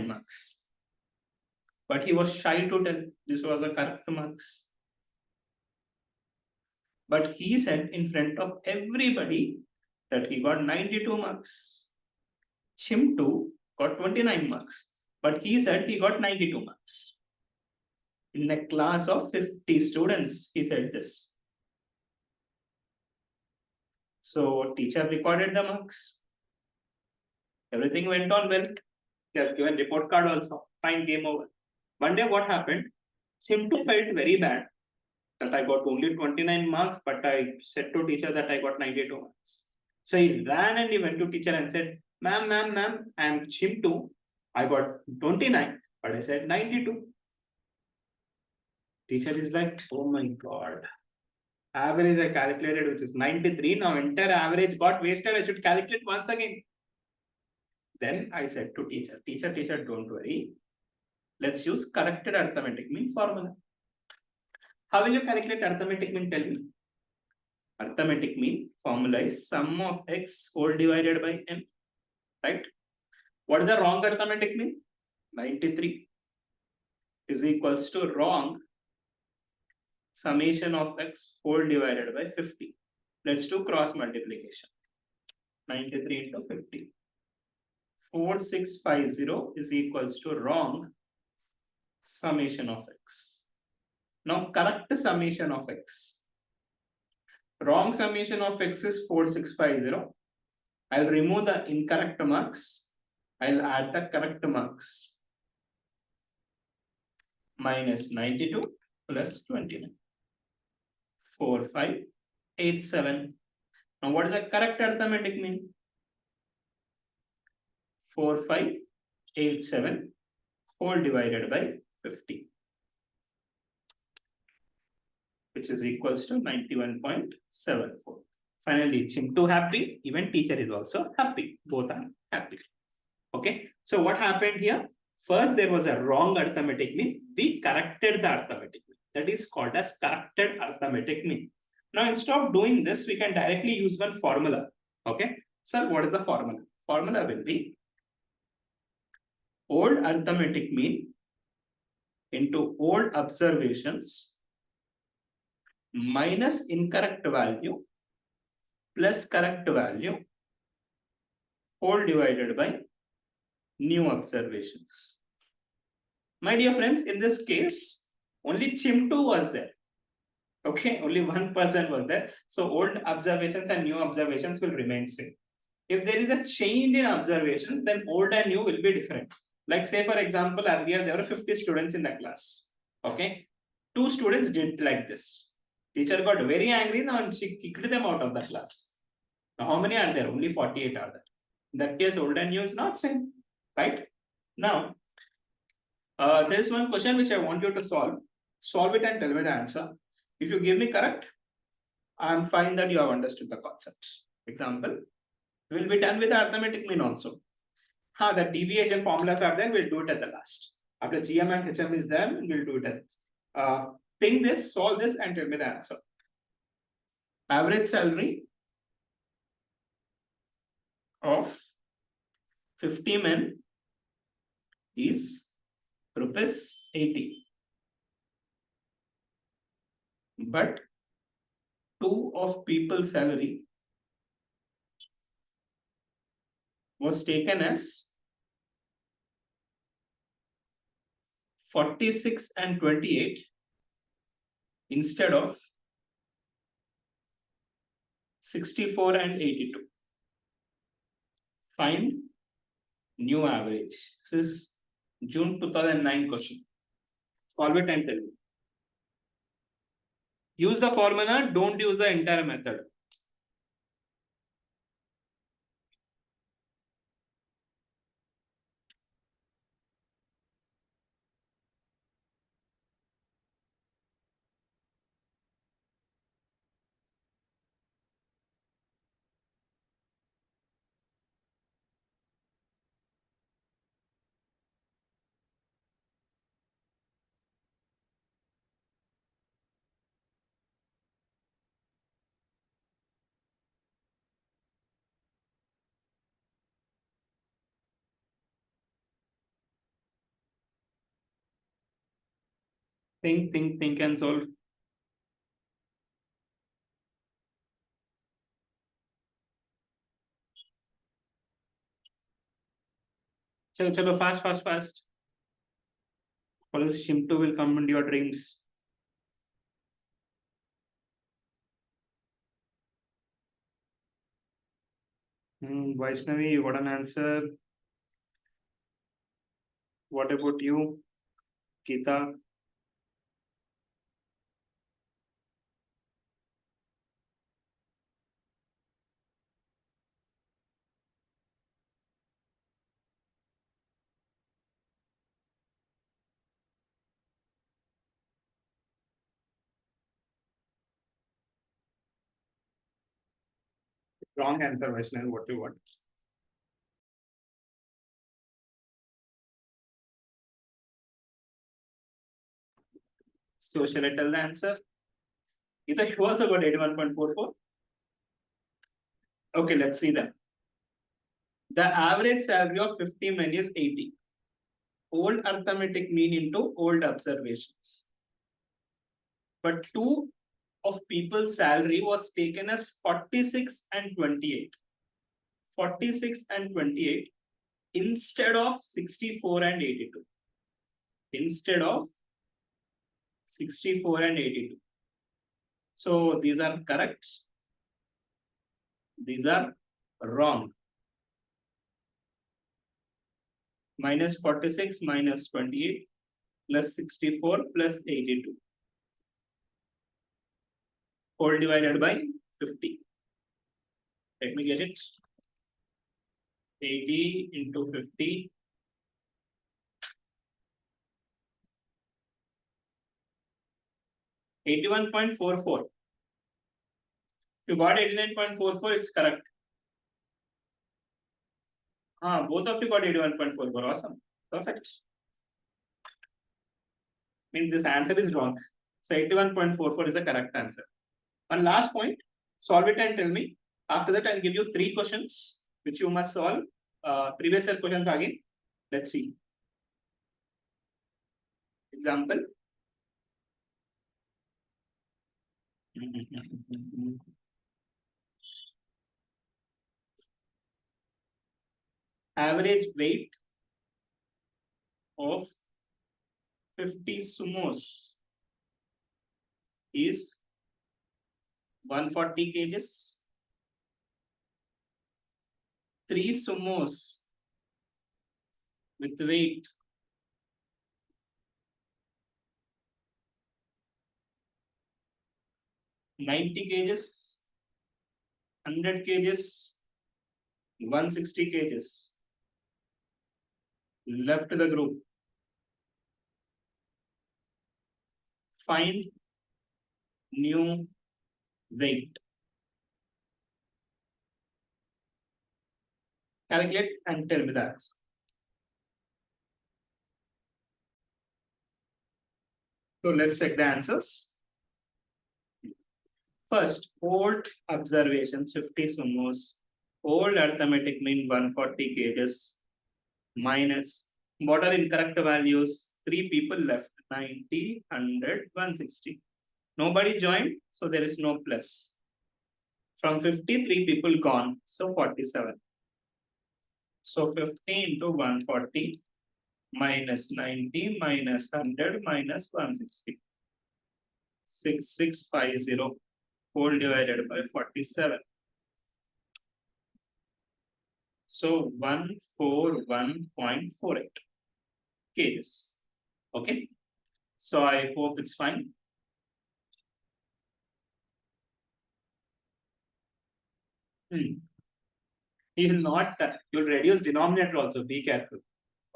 marks. But he was shy to tell this was a correct marks. But he said in front of everybody that he got 92 marks. Chimtu got 29 marks. But he said he got 92 marks. In a class of 50 students, he said this. So teacher recorded the marks. Everything went on well. He has given report card also. Fine, game over. One day what happened? Chimtu felt very bad that I got only 29 marks, but I said to teacher that I got 92 marks. So he ran and he went to teacher and said, ma'am, I am Chimtu. I got 29, but I said 92. Teacher is like, oh my God. Average I calculated, which is 93. Now entire average got wasted. I should calculate once again. Then I said to teacher, teacher, don't worry. Let's use corrected arithmetic mean formula. How will you calculate arithmetic mean? Tell me. Arithmetic mean formula is sum of x whole divided by n. Right? What is the wrong arithmetic mean? 93 is equals to wrong summation of x whole divided by 50. Let's do cross multiplication. 93 into 50. 4650 is equals to wrong summation of x. Now correct summation of x. Wrong summation of x is 4650. I'll remove the incorrect marks. I'll add the correct marks. Minus 92 plus 29. 4587. Now what does the correct arithmetic mean? 4587 whole divided by 50, which is equals to 91.74. Finally, Chimtu happy, even teacher is also happy. Both are happy. Okay, so what happened here? First, there was a wrong arithmetic mean. We corrected the arithmetic mean. That is called as corrected arithmetic mean. Now, instead of doing this, we can directly use one formula. Okay, sir, what is the formula? Formula will be old arithmetic mean into old observations minus incorrect value plus correct value whole divided by new observations. My dear friends, in this case, only Chimtu was there. Okay, only one person was there. So old observations and new observations will remain same. If there is a change in observations, then old and new will be different. Like say for example, earlier there were 50 students in the class. Okay, 2 students did like this. Teacher got very angry now and she kicked them out of the class. Now how many are there? Only 48 are there. In that case, old and new is not same, right? Now, there is one question which I want you to solve. Solve it and tell me the answer. If you give me correct, I am fine that you have understood the concept. Example, we will be done with the arithmetic mean also. The deviation formulas are there, we'll do it at the last. After GM and HM is there, we'll do it at think this, solve this and tell me the answer. Average salary of 50 men is ₹80. But 2 of people's salary was taken as 46 and 28 instead of 64 and 82. Find new average. This is June 2009 question. Solve it and tell me. Use the formula, don't use the entire method. Think and solve. Chalo, fast. Or else Shimto will come into your dreams. Vaishnavi, you got an answer. What about you, Geeta? Wrong answer, Vaishnavi. What do you want? So shall I tell the answer? Geeta, you also got 81.44. Okay, let's see them. The average salary of 50 men is 80. Old arithmetic mean into old observations. But two of people's salary was taken as 46 and 28. 46 and 28 instead of 64 and 82. Instead of 64 and 82. So these are correct. These are wrong. Minus 46 minus 28 plus 64 plus 82. Whole divided by 50. Let me get it. 80 into 50. 81.44. You got 89.44, it's correct. Both of you got 81.44. Awesome. Perfect. Means this answer is wrong. So 81.44 is the correct answer. One last point. Solve it and tell me. After that, I'll give you 3 questions which you must solve. Previous year questions again. Let's see. Example. Average weight of 50 sumos is 140 kgs. 3 sumos with weight 90 kgs, 100 kgs, 160 kgs. Left the group. Find new weight. Calculate and tell me the answer. So let's check the answers. First, old observations 50 sumos. Old arithmetic mean 140 kgs minus what are incorrect values? 3 people left 90, 100, 160. Nobody joined, so there is no plus. From 50, 3 people gone, so 47. So 50 into 140 minus 90 minus 100 minus 160. 6650 whole divided by 47. So 141.48 kgs. Okay. So I hope it's fine. You will not, you'll reduce denominator also. Be careful.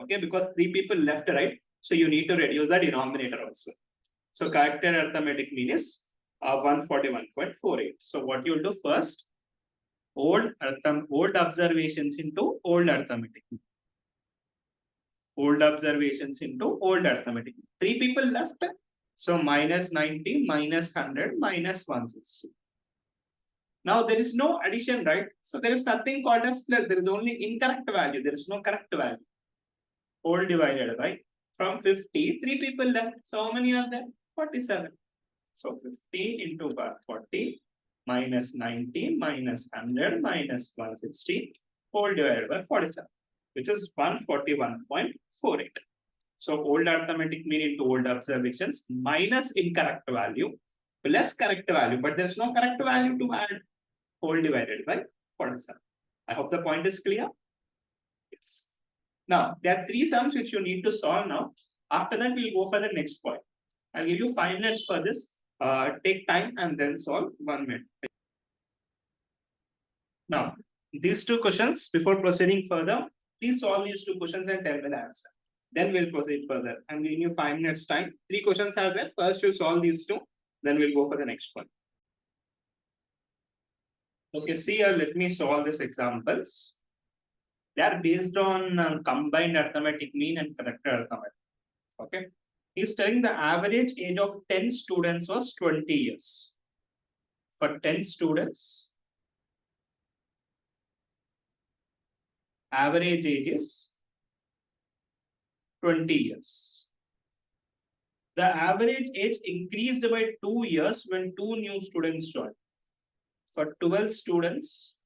Okay, because 3 people left, right? So you need to reduce the denominator also. So character arithmetic mean is 141.48. So what you will do first, old observations into old arithmetic. Old observations into old arithmetic. 3 people left. So minus 90, minus 100, minus 160. Now there is no addition, right? So there is nothing called as plus. There is only incorrect value. There is no correct value. Whole divided by from 50, 3 people left. So how many are there? 47. So 50 into 40 minus 90 minus 100 minus 160 whole divided by 47, which is 141.48. So old arithmetic mean into old observations minus incorrect value plus correct value, but there's no correct value to add. Whole divided by 47. I hope the point is clear. Yes. Now there are three sums which you need to solve now. After that, we'll go for the next point. I'll give you 5 minutes for this. Take time and then solve 1 minute. Now, these two questions, before proceeding further, please solve these two questions and tell me the answer. Then we'll proceed further. I'm giving you 5 minutes time. 3 questions are there. First, you solve these two, then we'll go for the next one. Okay, see here, let me solve these examples. They are based on combined arithmetic mean and corrected arithmetic. Okay. He's telling the average age of 10 students was 20 years. For 10 students, average age is 20 years. The average age increased by 2 years when 2 new students joined. For 12 students,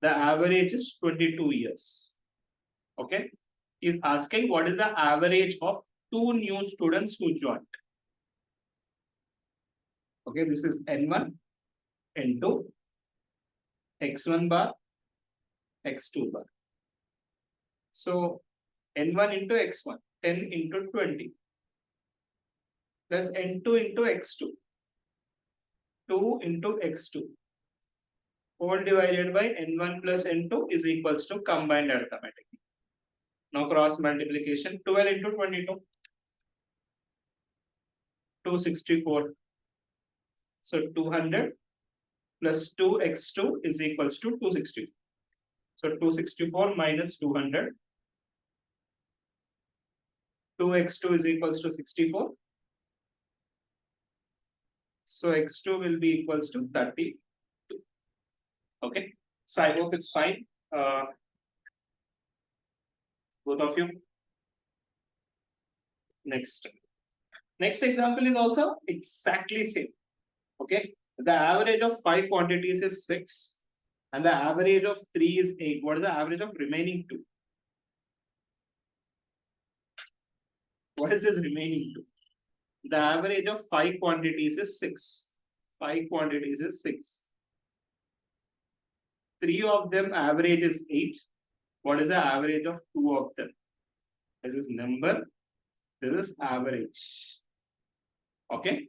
the average is 22 years. Okay. He's asking what is the average of 2 new students who joined. Okay, this is N1 into X1 bar, X2 bar. So N1 into X1, 10 into 20 plus N2 into X2, 2 into X2 whole divided by N1 plus N2 is equals to combined arithmetic. Now cross multiplication, 12 into 22, 264. So 200 plus 2x2 is equals to 264. So 264 minus 200. 2x2 is equals to 64. So x2 will be equals to 32. Okay. So I hope it's fine. Both of you. Next example is also exactly same. Okay. The average of 5 quantities is 6 and the average of 3 is 8. What is the average of remaining 2? What is this remaining 2? The average of 5 quantities is 6. 5 quantities is 6. 3 of them average is 8. What is the average of 2 of them? This is number. This is average. Okay.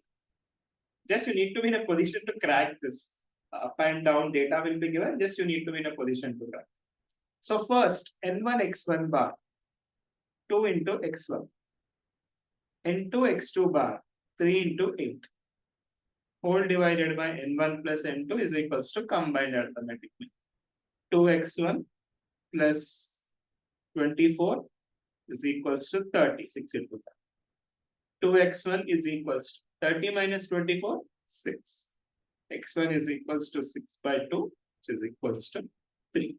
Just you need to be in a position to crack this. Up and down data will be given. Just you need to be in a position to crack. So first, N1 X1 bar, 2 into X1. N2 X2 bar, 3 into 8. Whole divided by N1 plus N2 is equals to combined arithmetic mean. 2x1 plus 24 is equals to 30. 6 into 5. 2x1 is equals to 30 minus 24, 6. X1 is equals to 6 by 2, which is equals to 3.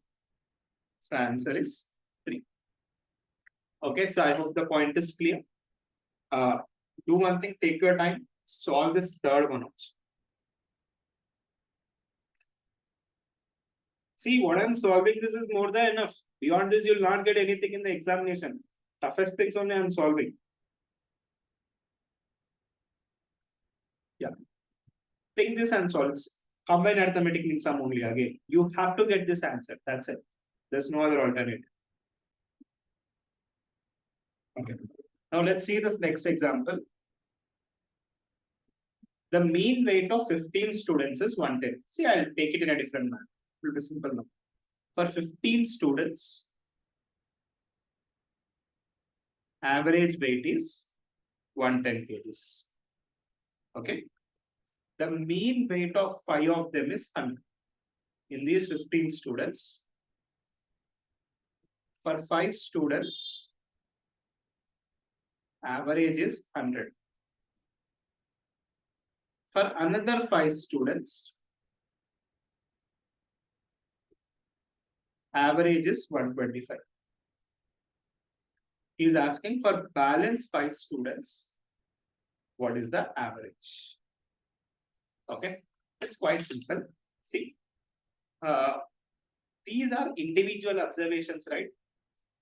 So answer is 3. Okay, so I hope the point is clear. Do one thing, take your time, solve this third one also. See, what I'm solving, this is more than enough. Beyond this, you'll not get anything in the examination. Toughest things only I'm solving. Yeah. Take this and solve. Combined arithmetic means sum only again. You have to get this answer. That's it. There's no other alternative. Okay. Now let's see this next example. The mean weight of 15 students is 110. See, I'll take it in a different manner. It will be simple now. For 15 students, average weight is 110 kgs. Okay. The mean weight of 5 of them is 100. In these 15 students, for 5 students, average is 100. For another 5 students, average is 125. He is asking for balance 5 students, average is 110. 125. what is the average. Okay, it's quite simple. See, these are individual observations, right?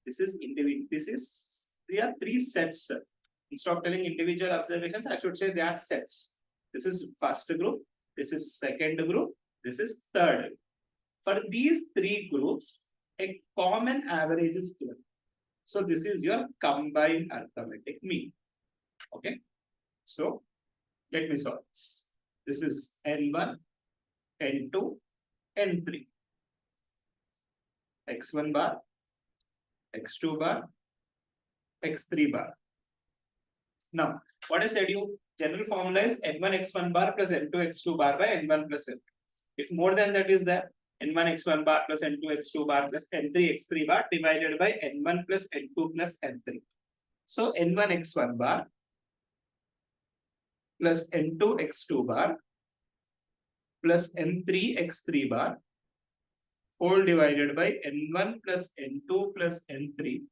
This is individual. There are three sets. Instead of telling individual observations, I should say they are sets. This is first group. This is second group. This is third. For these three groups, a common average is given. So this is your combined arithmetic mean. Okay. So let me solve this. This is N1, N2, N3. X1 bar, X2 bar, X3 bar. Now, what I said you, general formula is N1 X1 bar plus N2 X2 bar by N1 plus N2. If more than that is there, N1 X1 bar plus N2 X2 bar plus N3 X3 bar divided by N1 plus N2 plus N3. So N1 X1 bar plus N2 X2 bar plus N3 X3 bar whole divided by N1 plus N2 plus N3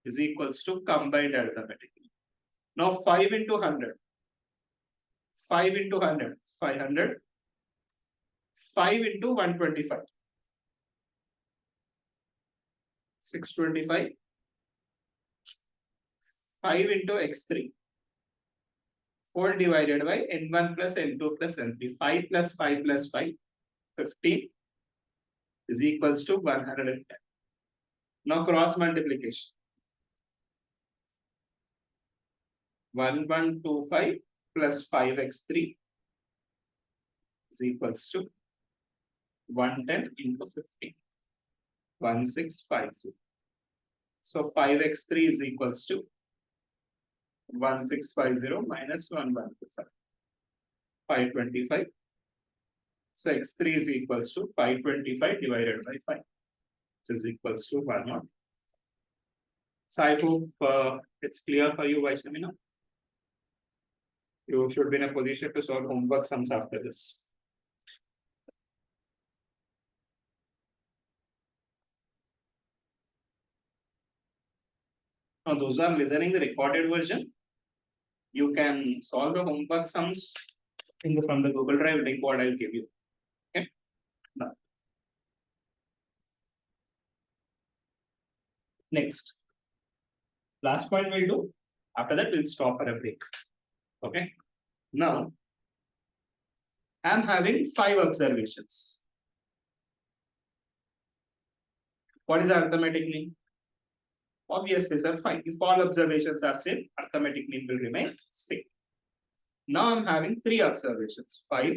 is equals to combined arithmetic. Now 5 into 100. 5 into 100. 500. 5 into 125. 625. 5 into X3. Whole divided by N1 plus N2 plus N3. 5 plus 5 plus 5. 15 is equals to 110. Now cross multiplication. 1125 plus 5x3 is equals to 110 into 15. 1650. So 5x3 is equals to 1650 minus 1125. 525. So x3 is equals to 525 divided by 5, which is equals to 1. So I hope it's clear for you, Vaishnavi. Now you should be in a position to solve homework sums after this. Now those are listening the recorded version. You can solve the homework sums from the Google Drive link what I'll give you. Okay. Now, next, last point we'll do. After that, we'll stop for a break. Okay. Now, I'm having 5 observations. What is the arithmetic mean? Obviously, sir, 5. If all observations are same, arithmetic mean will remain same. Now I'm having 3 observations. 5,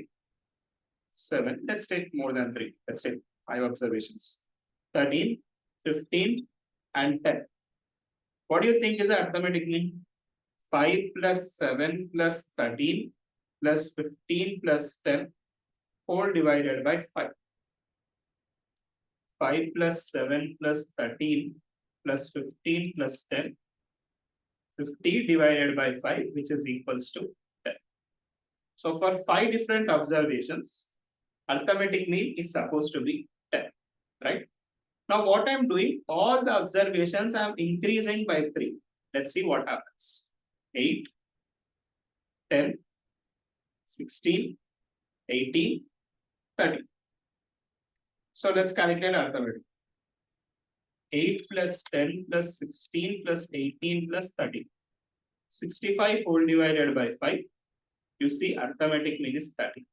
7. Let's take more than 3. Let's take 5 observations. 13, 15, and 10. What do you think is the arithmetic mean? 5 plus 7 plus 13 plus 15 plus 10 whole divided by 5. 5 plus 7 plus 13 plus 15 plus 10. 50 divided by 5, which is equals to 10. So for 5 different observations, arithmetic mean is supposed to be 10, right? Now what I'm doing, all the observations I'm increasing by 3. Let's see what happens. 8, 10, 16, 18, 30. So let's calculate arithmetic. 8 plus 10 plus 16 plus 18 plus 30. 65 whole divided by 5. You see arithmetic mean is 30.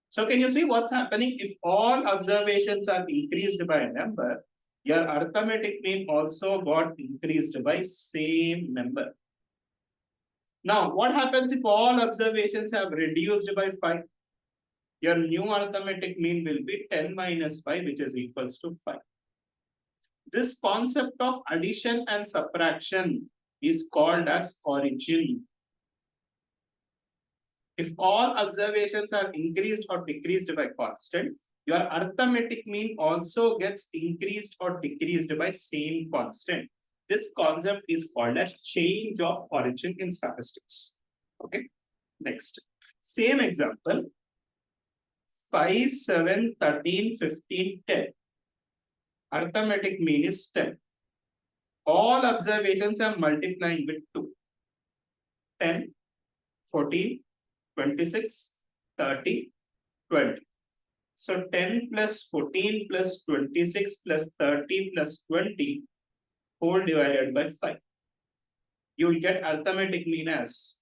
So can you see what's happening? If all observations are increased by a number, your arithmetic mean also got increased by same number. Now, what happens if all observations have reduced by 5? Your new arithmetic mean will be 10 minus 5, which is equals to 5. This concept of addition and subtraction is called as origin. If all observations are increased or decreased by constant, your arithmetic mean also gets increased or decreased by same constant. This concept is called as change of origin in statistics. Okay. Next, same example. 5, 7, 13, 15, 10. Arithmetic mean is 10. All observations are multiplying with 2. 10 14, 26, 30, 20. So 10 plus 14 plus 26 plus 30 plus 20 whole divided by 5. You will get arithmetic mean as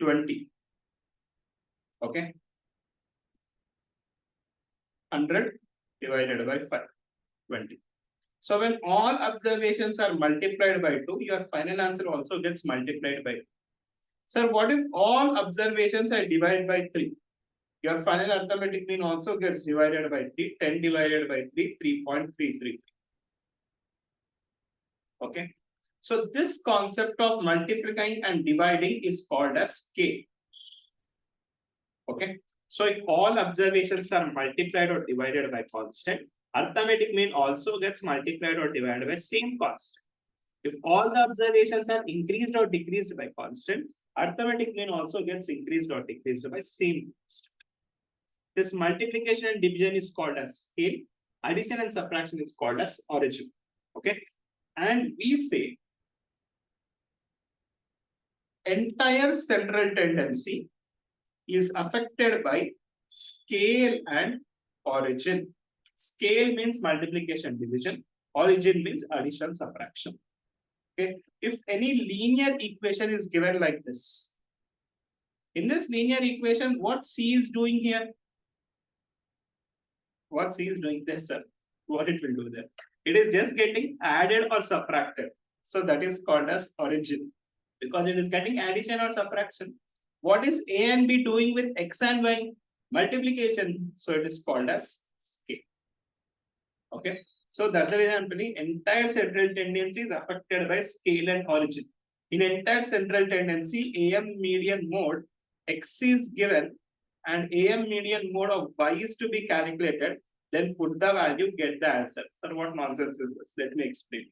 20. Okay. 100 divided by 5, 20. So when all observations are multiplied by 2, your final answer also gets multiplied by 2. Sir, what if all observations are divided by 3? Your final arithmetic mean also gets divided by 3. 10 divided by 3, 3.333. Okay. So this concept of multiplying and dividing is called as scale. Okay. So if all observations are multiplied or divided by constant, arithmetic mean also gets multiplied or divided by same constant. If all the observations are increased or decreased by constant, arithmetic mean also gets increased or decreased by same constant. This multiplication and division is called as scale. Addition and subtraction is called as origin. Okay. And we say entire central tendency is affected by scale and origin. Scale means multiplication division. Origin means addition subtraction. Okay. If any linear equation is given like this, in this linear equation, what C is doing here? What C is doing there, sir? What it will do there? It is just getting added or subtracted. So that is called as origin, because it is getting addition or subtraction. What is A and B doing with X and Y? Multiplication. So it is called as scale. Okay. So that's the reason the entire central tendency is affected by scale and origin. In entire central tendency, AM median mode X is given and AM median mode of Y is to be calculated. Then put the value, get the answer. Sir, what nonsense is this? Let me explain.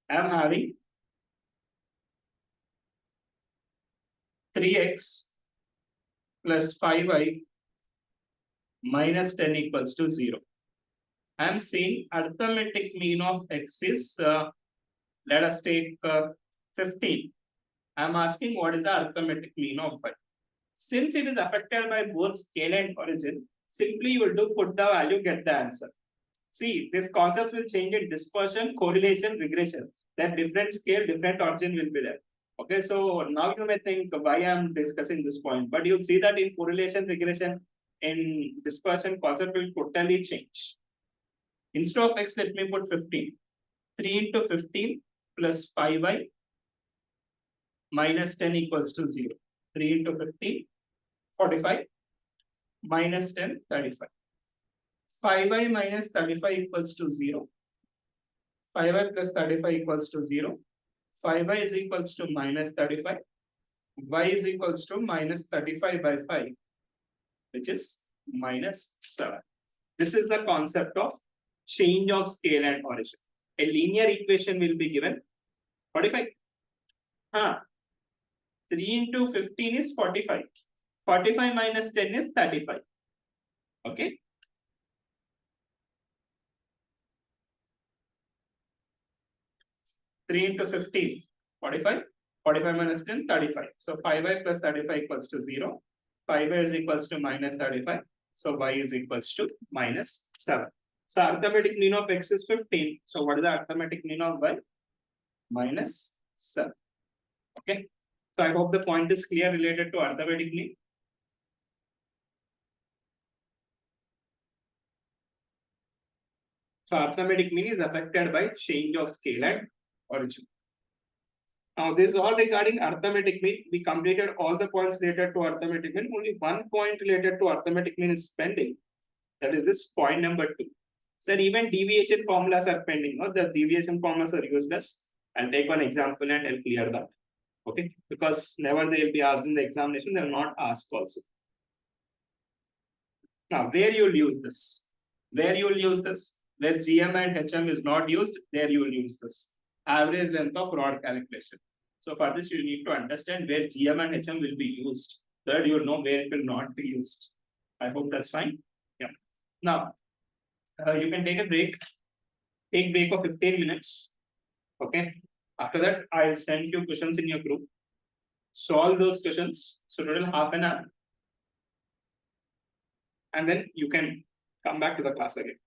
I am having 3x plus 5y minus 10 equals to 0. I am saying arithmetic mean of x is, let us take 15. I am asking what is the arithmetic mean of y. Since it is affected by both scale and origin, simply you will do put the value, get the answer. See, this concept will change in dispersion, correlation, regression. That different scale, different origin will be there. Okay, so now you may think why I am discussing this point, but you'll see that in correlation, regression, in dispersion, concept will totally change. Instead of x, let me put 15. 3 into 15 plus 5y minus 10 equals to 0. 3 into 15, 45 minus 10, 35. 5y minus 35 equals to 0. 5y plus 35 equals to 0. 5y is equals to minus 35. Y is equals to minus 35 by 5, which is minus 7. This is the concept of change of scale and origin. A linear equation will be given. 45. 3 into 15 is 45. 45 minus 10 is 35. Okay. Three into 15, 45. 45 minus 10, 35. So 5y plus 35 equals to 0. 5y is equals to minus 35. So y is equals to minus 7. So arithmetic mean of x is 15. So what is the arithmetic mean of y? Minus 7. Okay. So I hope the point is clear related to arithmetic mean. So arithmetic mean is affected by change of scale and origin. Now this is all regarding arithmetic mean. We completed all the points related to arithmetic mean. Only one point related to arithmetic mean is pending. That is this point number 2. So even deviation formulas are pending. No? The deviation formulas are useless. I'll take one example and I'll clear that. Okay, because never they will be asked in the examination, they will not ask also. Now, where you will use this? Where you will use this? Where GM and HM is not used, there you will use this. Average length of rod calculation. So for this, you need to understand where GM and HM will be used. Third, you will know where it will not be used. I hope that's fine. Yeah. Now, you can take a break. Take break of 15 minutes. Okay. After that, I'll send you questions in your group. Solve those questions. So total half an hour. And then you can come back to the class again.